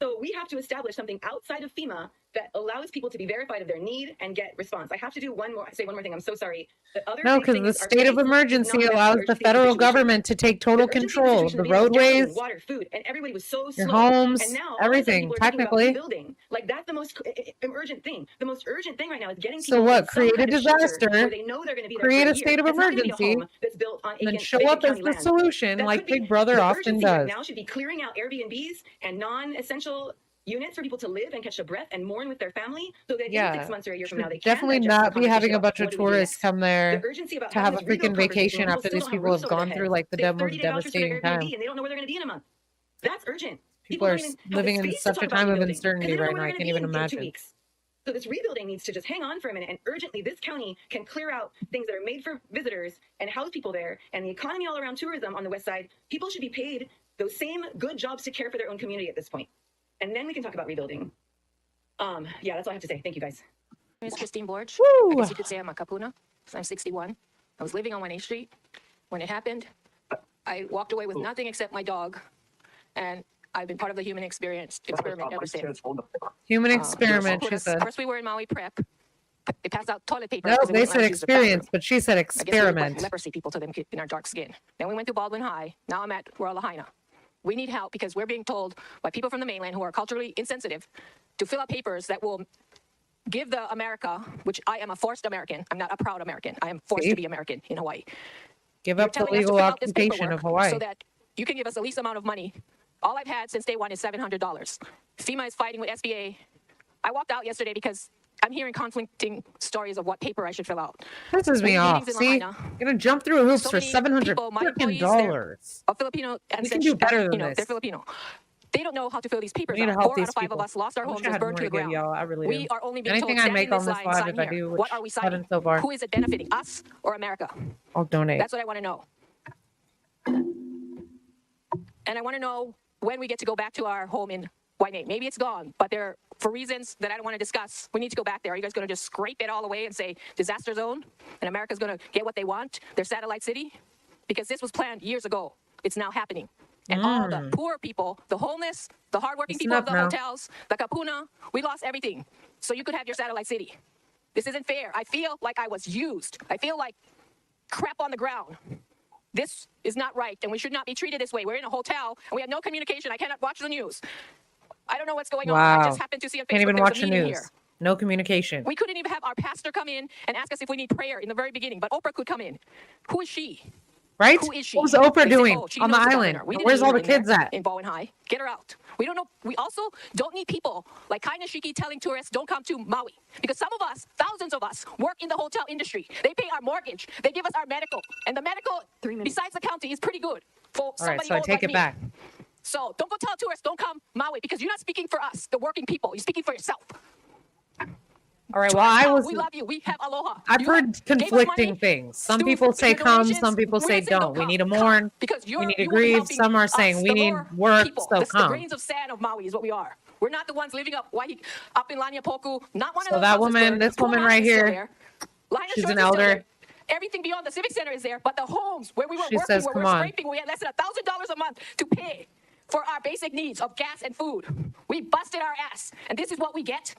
So we have to establish something outside of FEMA that allows people to be verified of their need and get response. I have to do one more thing. I'm so sorry. No, because the state of emergency allows the federal government to take total control of the roadways, water, food, and everybody was so your slow. homes, And now everything, people are talking about technically. rebuilding. Like that's the most urgent thing. The most urgent thing right now is getting people So what? in some Create a kind of shelter disaster, where they know they're going to be there create for a a year. state of It's not gonna be a emergency, home that's built on and then vacant show up as county the land. solution That like could be- Big Brother the often urgency right does. now should be clearing out Airbnbs and non-essential units for people to live and catch a breath and mourn with their family so that in 6 months or a year from now they Should can definitely digest the not be having conversation a about bunch of what do we do tourists next. come there The urgency about to have a having this freaking rebuild conversation vacation when after people these still don't people have have roofs over gone their through heads. like the They have most 30-day vouchers for their devastating time. Airbnb and they don't know where they're going to be in a month. That's urgent. People are don't even have the living in space to such talk a about time of rebuilding, 'cause uncertainty they don't know right where now. I they're can't gonna even be in 2 imagine. weeks. So this rebuilding needs to just hang on for a minute, and urgently this county can clear out things that are made for visitors and house people there, and the economy all around tourism on the west side. People should be paid those same good jobs to care for their own community at this point. And then we can talk about rebuilding. Yeah, that's all I have to say. Thank you, guys. My name is Christine Borge. Woo! I guess you could say I'm a Kapuna. I'm 61. I was living on 1A Street. When it happened, I walked away with nothing except my dog. And I've been part of the human experiment ever since. Human experiment, she said. First we were in Maui Prep. They passed out toilet paper. No, because they wouldn't let said us use the bathroom. experience, but she said I guess we look experiment. like leprosy people to them in our dark skin. Then we went to Baldwin High. Now I'm at Royal Lahaina. We need help because we're being told by people from the mainland who are culturally insensitive to fill out papers that will give the America, which I am a forced American. I'm not a proud American. I am forced to be American in Hawaii. Give You're up the telling us to legal fill out this occupation of paperwork Hawaii. so that you can give us the least amount of money. All I've had since day one is $700. FEMA is fighting with SBA. I walked out yesterday because I'm hearing conflicting stories of what paper I should fill out. Pisses me off. Meetings in See, Lahaina. you're gonna jump through hoops So for many $700 people, my freaking employees, dollars. A Filipino We can do better than They're this. Filipino. They don't know how to fill these papers We need to out. help 4 out these of 5 people. of us lost our I wish homes, I was had burned more to the to give ground. y'all. I really We do. are only being Anything told, I stand make in this on this line, live, sign if I here. do, which What are we signing? haven't so far, Who is it benefiting, us or America? I'll donate. That's what I want to know. And I want to know when we get to go back to our home in Waimea. Maybe it's gone, but for reasons that I don't want to discuss, we need to go back there. Are you guys going to just scrape it all away and say disaster zone and America's going to get what they want, their satellite city? Because this was planned years ago. It's now happening. And all the poor people, the homeless, the hardworking people of the hotels, the kapuna, we lost everything. So you could have your satellite city. This isn't fair. I feel like I was used. I feel like crap on the ground. This is not right, and we should not be treated this way. We're in a hotel, and we have no communication. I cannot watch the news. I don't know what's going on. I just happened to see on Facebook Can't even there was watch a the meeting news. here. No communication. We couldn't even have our pastor come in and ask us if we need prayer in the very beginning, but Oprah could come in. Who is she? Right? Who is she? What was Oprah They say, doing oh, she on the knows about island? dinner. We didn't Where's need all her the in there kids at? In Bowen High. Get her out. We don't know. We also don't need people like Kai Nishiki telling tourists don't come to Maui, because some of us, thousands of us, work in the hotel industry. They pay our mortgage. They give us our medical, and the medical, besides the county, is pretty good for All right, somebody so I old take like it me. back. So don't go tell tourists don't come Maui, because you're not speaking for us, the working people. You're speaking for yourself. All right, well, I was. We love you. We have aloha. I've You heard gave us conflicting money, things. Some do people say your come, donations. some people We're say not saying don't. We come. need to mourn. Because We need to you will be grieve. helping Some are us, saying we the need lower work, people. so The come. grains of sand of Maui is what we are. We're not the ones living up in Laniapoku. Not one So of those that houses woman, burned. this woman Pu'uma'a right is still here, there. Lahaina she's Shores an is still elder. there. Everything beyond the Civic Center is there, but the homes where we were She working, says, where "Come we're on." scraping, we had less than $1,000 a month to pay for our basic needs of gas and food. We busted our ass, and this is what we get.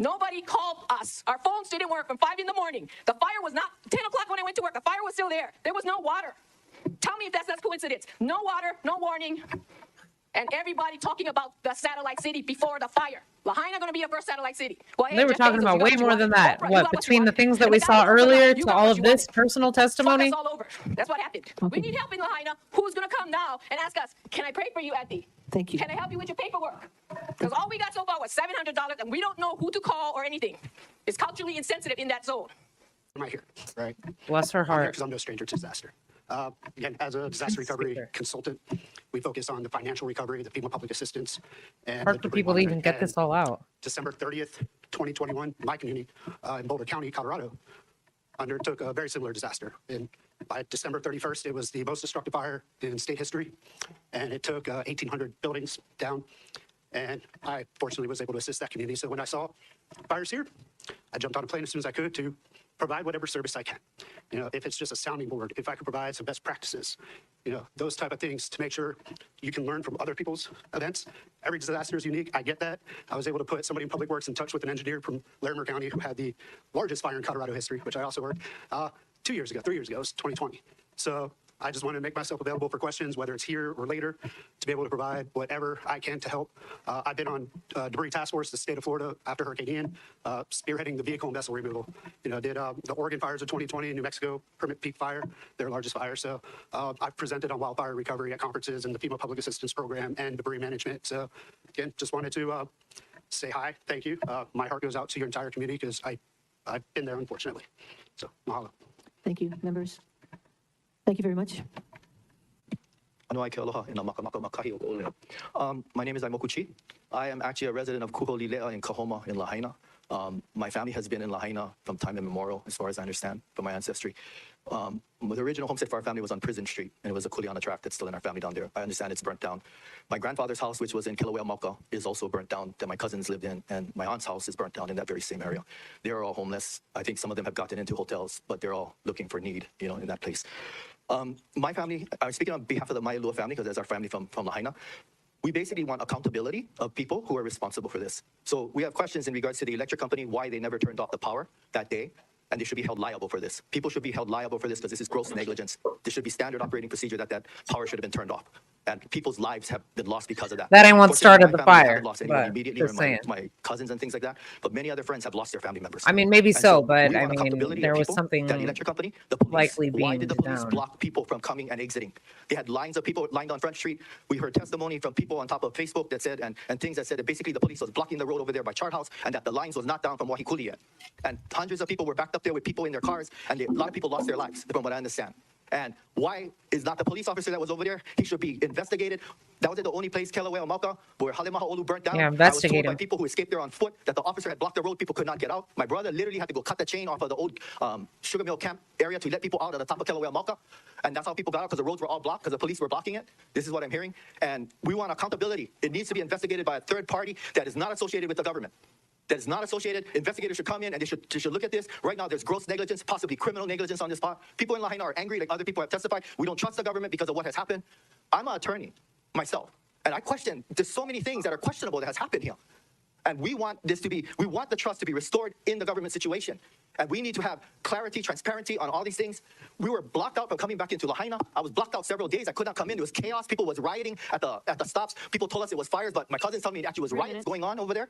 Nobody called us. Our phones didn't work from 5 in the morning. The fire was not 10 o'clock when I went to work. The fire was still there. There was no water. Tell me if that's not coincidence. No water, no warning. And everybody talking about the satellite city before the fire. Lahaina going to be a first satellite city. Well, hey, They were Jeff talking Bezos, about you got way what you more want. than that. Oprah, you What, got what you between the want. things that And we the saw guy who opened earlier up, you to got all what of you this wanted. personal Fuck testimony? us all over. That's what happened. We need help in Lahaina. Who's going to come now and ask us, can I pray for you, Auntie? Thank you. Can I help you with your paperwork? Because all we got so far was $700, and we don't know who to call or anything. It's culturally insensitive in that zone. Am I here? Right. Bless her I'm here heart. because I'm no stranger to disaster. Again, as a disaster recovery consultant, we focus on the financial recovery, the FEMA public assistance, and Hard the for debris people to even monitoring. get this all out. December 30th, 2021, my community in Boulder County, Colorado, undertook a very similar disaster. And by December 31st, it was the most destructive fire in state history, and it took 1,800 buildings down. And I fortunately was able to assist that community. So when I saw fires here, I jumped on a plane as soon as I could to provide whatever service I can. You know, if it's just a sounding board, if I could provide some best practices, you know, those type of things to make sure you can learn from other people's events. Every disaster is unique. I get that. I was able to put somebody in Public Works in touch with an engineer from Larimer County who had the largest fire in Colorado history, which I also worked 3 years ago, it was 2020. So I just want to make myself available for questions, whether it's here or later, to be able to provide whatever I can to help. I've been on debris task force, the state of Florida, after Hurricane Ian, spearheading the vehicle and vessel removal. You know, did the Oregon fires of 2020 in New Mexico, Permit Peak Fire, their largest fire. So I've presented on wildfire recovery at conferences and the FEMA Public Assistance Program and debris management. So again, just wanted to say hi, thank you. My heart goes out to your entire community because I've been there, unfortunately. So mahalo. Thank you, members. Thank you very much. My name is Aimokuchi. I am actually a resident of Kuholilea in Kahoma in Lahaina. My family has been in Lahaina from time immemorial, as far as I understand, from my ancestry. The original homestead for our family was on Prison Street, and it was a kuleana tract that's still in our family down there. I understand it's burnt down. My grandfather's house, which was in Kilauea Mauka, is also burnt down, that my cousins lived in, and my aunt's house is burnt down in that very same area. They're all homeless. I think some of them have gotten into hotels, but they're all looking for need, you know, in that place. My family, I'm speaking on behalf of the Mailua family, because that's our family from Lahaina. We basically want accountability of people who are responsible for this. So we have questions in regards to the electric company, why they never turned off the power that day, and they should be held liable for this. People should be held liable for this because this is gross negligence. This should be standard operating procedure that power should have been turned off. And people's lives have been lost because of that. That ain't what Fortunately, started my the family fire, haven't lost anyone but immediately, just or saying. my cousins and things like that. But many other friends have lost their family members. I mean, maybe And so, but we I want mean, accountability there of was people, something that electric company, the police. likely Why did the beamed police down. block people from coming and exiting? They had lines of people lined on Front Street. We heard testimony from people on top of Facebook that said, and things that said that basically the police was blocking the road over there by Chart House, and that the lines was not down from Wahikuli yet. And hundreds of people were backed up there with people in their cars, and a lot of people lost their lives, from what I understand. And why is not the police officer that was over there? He should be investigated. That was the only place, Kilauea Mauka, where Halemaha Olu burnt down. Yeah, I was investigate told by him. people who escaped there on foot that the officer had blocked the road. People could not get out. My brother literally had to go cut the chain off of the old sugar mill camp area to let people out at the top of Kilauea Mauka. And that's how people got out, because the roads were all blocked, because the police were blocking it. This is what I'm hearing. And we want accountability. It needs to be investigated by a third party that is not associated with the government. That is not associated. Investigators should come in and they should look at this. Right now, there's gross negligence, possibly criminal negligence on this spot. People in Lahaina are angry, like other people have testified. We don't trust the government because of what has happened. I'm an attorney myself, and I question, there's so many things that are questionable that has happened here. And we want the trust to be restored in the government situation. And we need to have clarity, transparency on all these things. We were blocked out from coming back into Lahaina. I was blocked out several days. I could not come in. There was chaos. People was rioting at the stops. People told us it was fires, but my cousins told me it actually was riots going on over there.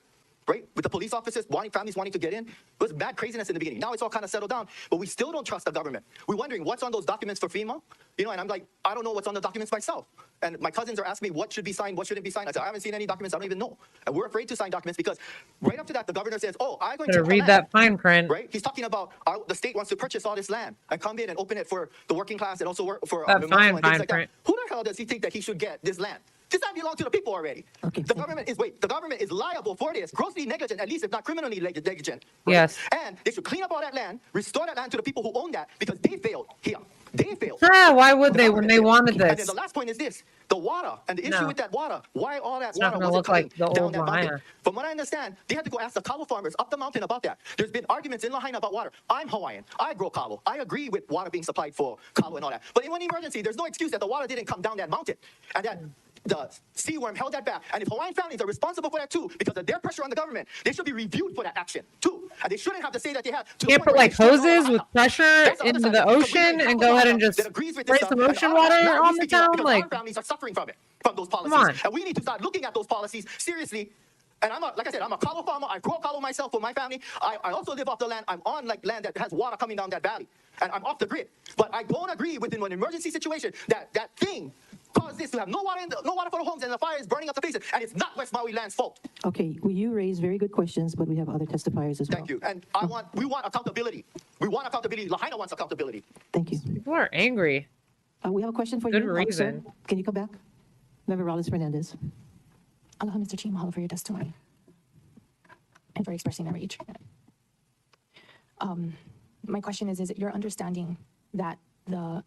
right? With the police officers, families wanting to get in. It was bad craziness in the beginning. Now it's all kind of settled down, but we still don't trust the government. We're wondering what's on those documents for FEMA, you know, and I'm like, I don't know what's on the documents myself. And my cousins are asking me what should be signed, what shouldn't be signed. I said, I haven't seen any documents, I don't even know. And we're afraid to sign documents because right after that, the governor says, oh, I'm going to read that fine print. Right? He's talking about the state wants to purchase all this land and come in and open it for the working class and also work for that memorial and things fine like print. that. Who the hell does he think that he should get this land? This land belongs to the people already. Okay. The government is liable for this, grossly negligent, at least if not criminally negligent. Right? Yes. And they should clean up all that land, restore that land to the people who own that because they failed here. They failed. Why would they when they wanted And then this? the last point is this: the water and the issue with that water. Why all that It's not water gonna wasn't look coming like the down old that mountain? Lahaina. From what I understand, they had to go ask the kalo farmers up the mountain about that. There's been arguments in Lahaina about water. I'm Hawaiian. I grow kalo. I agree with water being supplied for kalo and all that. But in one emergency, there's no excuse that the water didn't come down that mountain and that the sea worm held that back. And if Hawaiian families are responsible for that too, because of their pressure on the government, they should be reviewed for that action too. And they shouldn't have to say that they have. Can't put like hoses with pressure into the ocean and go ahead and just spray some ocean water on the town. Like, our families are suffering from it, from those policies. Come on. And we need to start looking at those policies seriously. And like I said, I'm a kalo farmer. I grow kalo myself for my family. I also live off the land. I'm on like land that has water coming down that valley. And I'm off the grid. But I don't agree within an emergency situation that thing caused this to have no water for the homes and the fire is burning up the faces. And it's not West Maui land's fault. Okay, well, you raise very good questions, but we have other testifiers as well. Thank you. And we want accountability. We want accountability. Lahaina wants accountability. Thank you. people are angry. We have a question for Good you. reason. Sir. Can you come back? Member Rollins Fernandez. Aloha, Mr. Chi, mahalo for your testimony and for expressing their rage. My question is it your understanding that the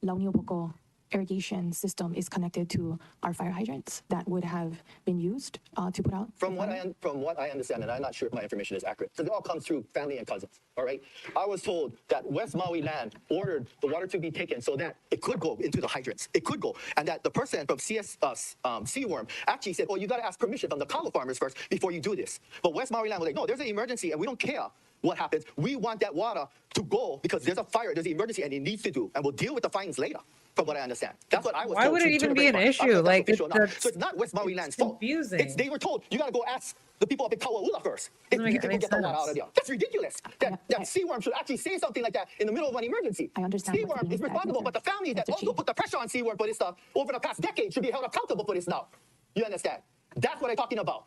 Launiopoko irrigation system is connected to our fire hydrants that would have been used to put out? From what I understand, and I'm not sure if my information is accurate, because it all comes through family and cousins, all right? I was told that West Maui land ordered the water to be taken so that it could go into the hydrants. It could go. And that the person from Seaworm actually said, oh, you got to ask permission from the kalo farmers first before you do this. But West Maui land was like, no, there's an emergency and we don't care what happens. We want that water to go because there's a fire, there's an emergency, and it needs to do. And we'll deal with the fines later. From what I understand, that's what I was told. Why would it even be an issue? Like, so it's not West Maui land's fault. Confusing. They were told you got to go ask the people up in Kawaula first if you can get the water out of there. That's ridiculous. That Seaworm should actually say something like that in the middle of an emergency. I understand. Seaworm is responsible, but the families that also put the pressure on Seaworm for this stuff over the past decade should be held accountable for this now. You understand? That's what I'm talking about.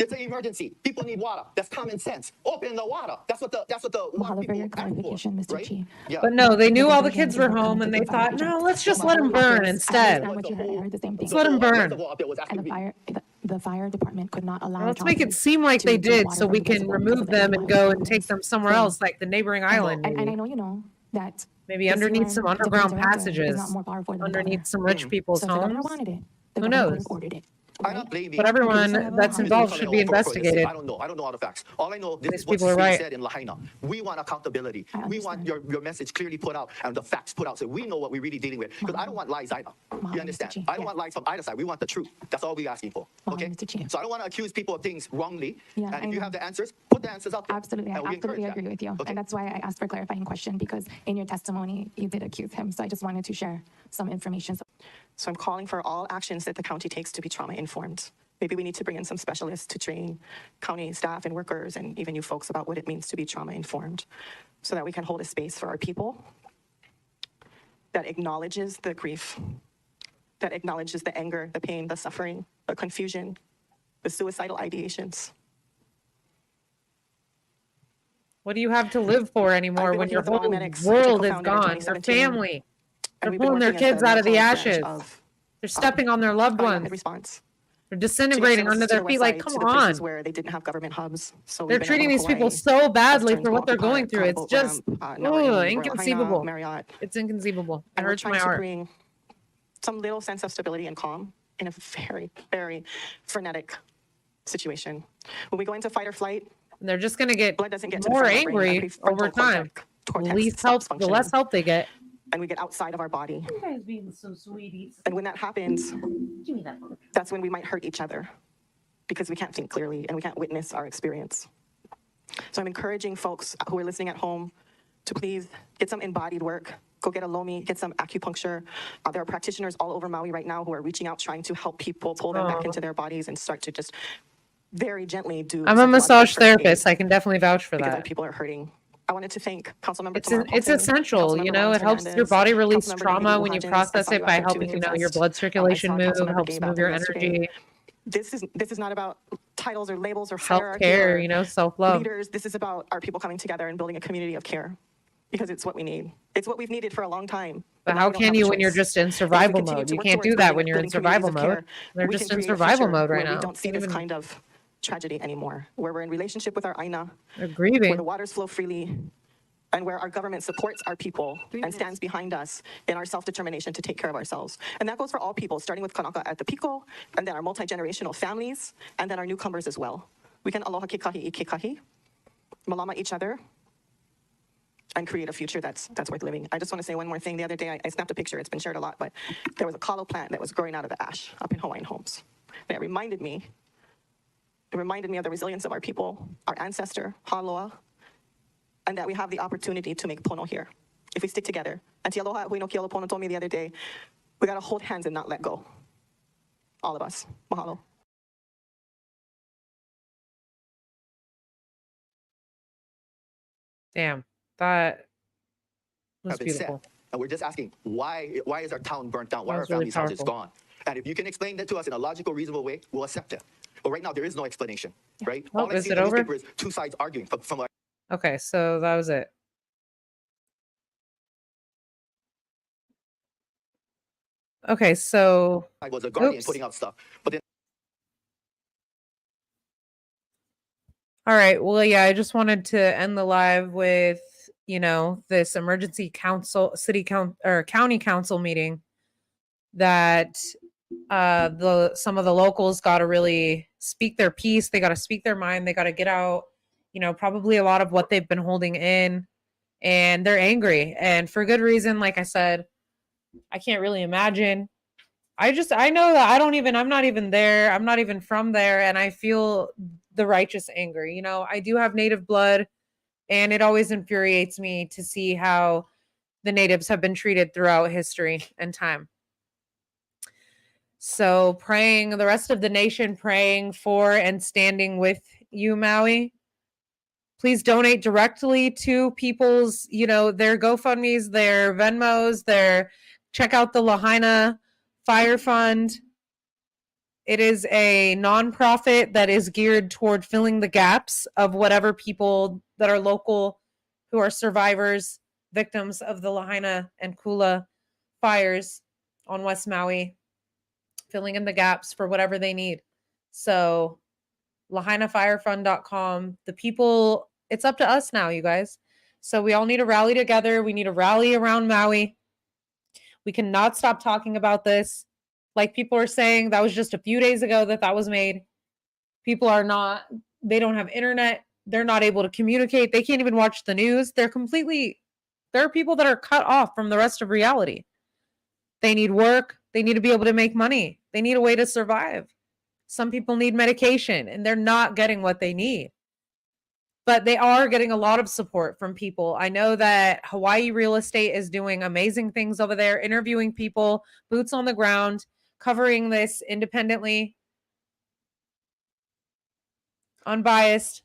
It's an emergency. People need water. That's common sense. Open the water. That's what the Mahalo for your clarification, Mr. right? Chi. Yeah. But no, they knew all the kids were home and they thought, no, let's just let them burn instead. I heard the same thing. Let's let them burn. And the fire department could not allow. Let's make it seem like they did so we can remove them and go and take them somewhere else, like the neighboring island. And I know you know that maybe underneath some underground passages, underneath some rich people's homes. Who knows? I'm not blaming. But everyone that's involved should be investigated. I don't know all the facts. All I know, this These is what's people are right. said in Lahaina. We want accountability. We want your message clearly put out and the facts put out so we know what we're really dealing with. Because I don't want lies either. You understand? I don't want lies from either side. We want the truth. That's all we're asking for. Okay? So I don't want to accuse people of things wrongly. Yeah, and if you have the answers, put the answers out there. Absolutely. I absolutely agree with you. And that's why I asked for a clarifying question, because in your testimony, you did accuse him. So I just wanted to share some information. So I'm calling for all actions that the county takes to be trauma-informed. Maybe we need to bring in some specialists to train county staff and workers and even you folks about what it means to be trauma-informed so that we can hold a space for our people that acknowledges the grief, that acknowledges the anger, the pain, the suffering, the confusion, the suicidal ideations. What do you have to live for anymore when your whole world is gone? Your family. They're pulling their kids out of the ashes. They're stepping on their loved ones. They're disintegrating under their feet. Like, come on. Where they didn't have government hubs. So they're treating these people so badly for what they're going through. It's just inconceivable. It's inconceivable. It hurts my heart. Bring some little sense of stability and calm in a very, very frenetic situation. When we go into fight or flight, they're just going to get more angry over time. The less help they get. And we get outside of our body. You guys being some sweeties. And when that happens, Give me that book. that's when we might hurt each other because we can't think clearly and we can't witness our experience. So I'm encouraging folks who are listening at home to please get some embodied work. Go get a lomi, get some acupuncture. There are practitioners all over Maui right now who are reaching out, trying to help people pull them back into their bodies and start to just very gently do. I'm a massage psychological first therapist. aid I can definitely vouch for because our that. people are hurting. I wanted to thank Councilmember It's Tamara it's Paulson, essential, you Councilmember know, Rose it helps your Hernandez, body release Councilmember Emily trauma when you Luhajens. I process saw it you by out there too helping, with you your know, your vest. blood I circulation saw move, Councilmember helps Gabe out move there your yesterday. energy, This is not about titles or labels or hierarchy self-care, or you know, self-love. leaders. This is about our people coming together and building a community of care because it's what we need. It's what we've needed for a long time. But now how we don't can have a you when you're choice. just in And if we survival continue mode? to You work can't towards do that when building you're in communities survival of mode. care, They're we just can in create a survival future mode right where we now. don't see Can't this even, kind of tragedy anymore, where we're in relationship with our Aina, they're where grieving. the waters flow freely, and where our government supports our people and stands behind us in our self-determination to take care of ourselves. And that goes for all people, starting with Kanaka at the Pico, and then our multi-generational families, and then our newcomers as well. We can aloha kekahi I kekahi, malama each other, and create a future that's worth living. I just want to say one more thing. The other day, I snapped a picture. It's been shared a lot, but there was a kalo plant that was growing out of the ash up in Hawaiian homes. And it reminded me of the resilience of our people, our ancestor, Haloa, and that we have the opportunity to make pono here if we stick together. And Te Aloha Hui no Ke Alo Pono told me the other day, we got to hold hands and not let go. All of us. Mahalo. Damn, that was have been said. beautiful. And we're just asking, why is our town burnt down? Why That are our was really families' houses powerful. gone? And if you can explain that to us in a logical, reasonable way, we'll accept it. But right now, there is no explanation, right? Oh, All I is see it in the over? newspaper is two sides arguing from our Okay, so that was it. Okay, so I was a guardian oops. putting out stuff. But then All right. Well, yeah, I just wanted to end the live with, you know, this emergency council, city council or county council meeting that some of the locals got to really speak their piece. They got to speak their mind. They got to get out, you know, probably a lot of what they've been holding in, and they're angry, and for good reason. Like I said, I can't really imagine. I know that I'm not even there. I'm not even from there. And I feel the righteous anger. You know, I do have native blood, and it always infuriates me to see how the natives have been treated throughout history and time. So praying, the rest of the nation praying for and standing with you, Maui. Please donate directly to people's, you know, their GoFundMes, their Venmos, check out the Lahaina Fire Fund. It is a nonprofit that is geared toward filling the gaps of whatever people that are local who are survivors, victims of the Lahaina and Kula fires on West Maui, filling in the gaps for whatever they need. So LahainaFireFund.com. The people, it's up to us now, you guys. So we all need to rally together. We need to rally around Maui. We cannot stop talking about this. Like people are saying, that was just a few days ago that was made. People are not, they don't have internet. They're not able to communicate. They can't even watch the news. There are people that are cut off from the rest of reality. They need work. They need to be able to make money. They need a way to survive. Some people need medication and they're not getting what they need. But they are getting a lot of support from people. I know that Hawaii Real Estate is doing amazing things over there, interviewing people, boots on the ground, covering this independently, unbiased,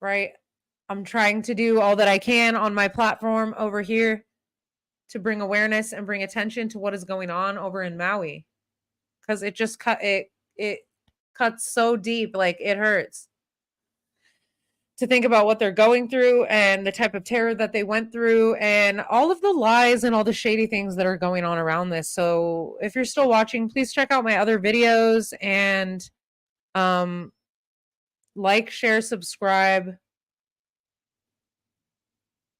right? I'm trying to do all that I can on my platform over here to bring awareness and bring attention to what is going on over in Maui. Because it just it cuts so deep, like it hurts to think about what they're going through and the type of terror that they went through and all of the lies and all the shady things that are going on around this. So if you're still watching, please check out my other videos and like, share, subscribe.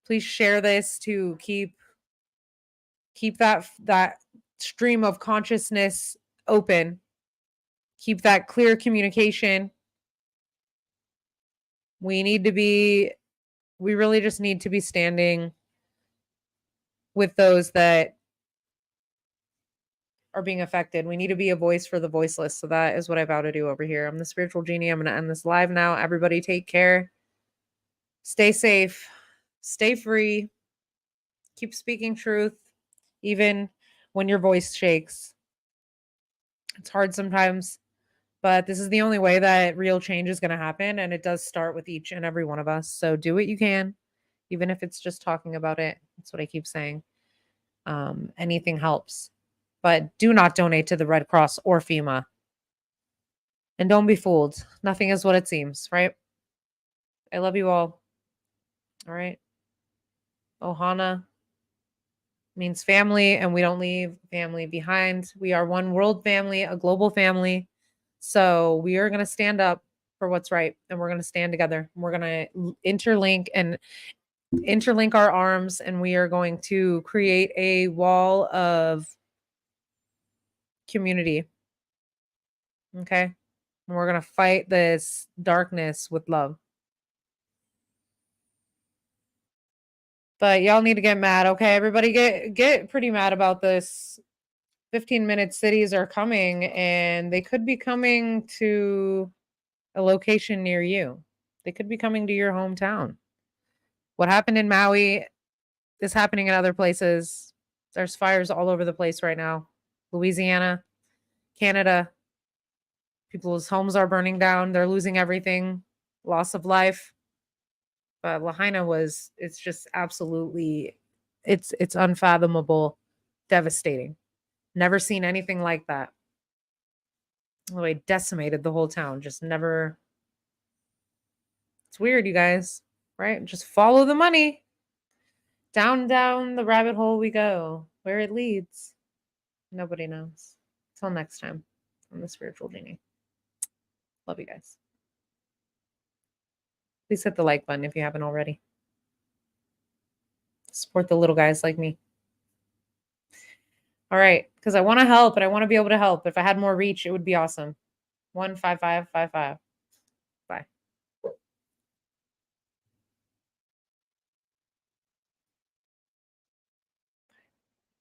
Please share this to keep that stream of consciousness open. Keep that clear communication. We really just need to be standing with those that are being affected. We need to be a voice for the voiceless. So that is what I vow to do over here. I'm the Spiritual Genie. I'm going to end this live now. Everybody take care. Stay safe. Stay free. Keep speaking truth, even when your voice shakes. It's hard sometimes, But this is the only way that real change is going to happen. And it does start with each and every one of us. So do what you can, even if it's just talking about it. That's what I keep saying. Anything helps. But do not donate to the Red Cross or FEMA. And don't be fooled. Nothing is what it seems, right? I love you all. All right. Ohana means family, and we don't leave family behind. We are one world family, a global family. So we are going to stand up for what's right, and we're going to stand together. We're going to interlink our arms, and we are going to create a wall of community. Okay? And we're going to fight this darkness with love. But y'all need to get mad, okay? Everybody get pretty mad about this. 15-minute cities are coming, and they could be coming to a location near you. They could be coming to your hometown. What happened in Maui is happening in other places. There's fires all over the place right now. Louisiana, Canada. People's homes are burning down. They're losing everything. Loss of life. But Lahaina it's just absolutely, it's unfathomable, devastating. Never seen anything like that. The way it decimated the whole town. Just never. It's weird, you guys, right? Just follow the money. Down the rabbit hole we go. Where it leads, nobody knows. Till next time, I'm the Spiritual Genie. Love you guys. Please hit the like button if you haven't already. Support the little guys like me. All right, because I want to help and I want to be able to help. If I had more reach, it would be awesome. 15555.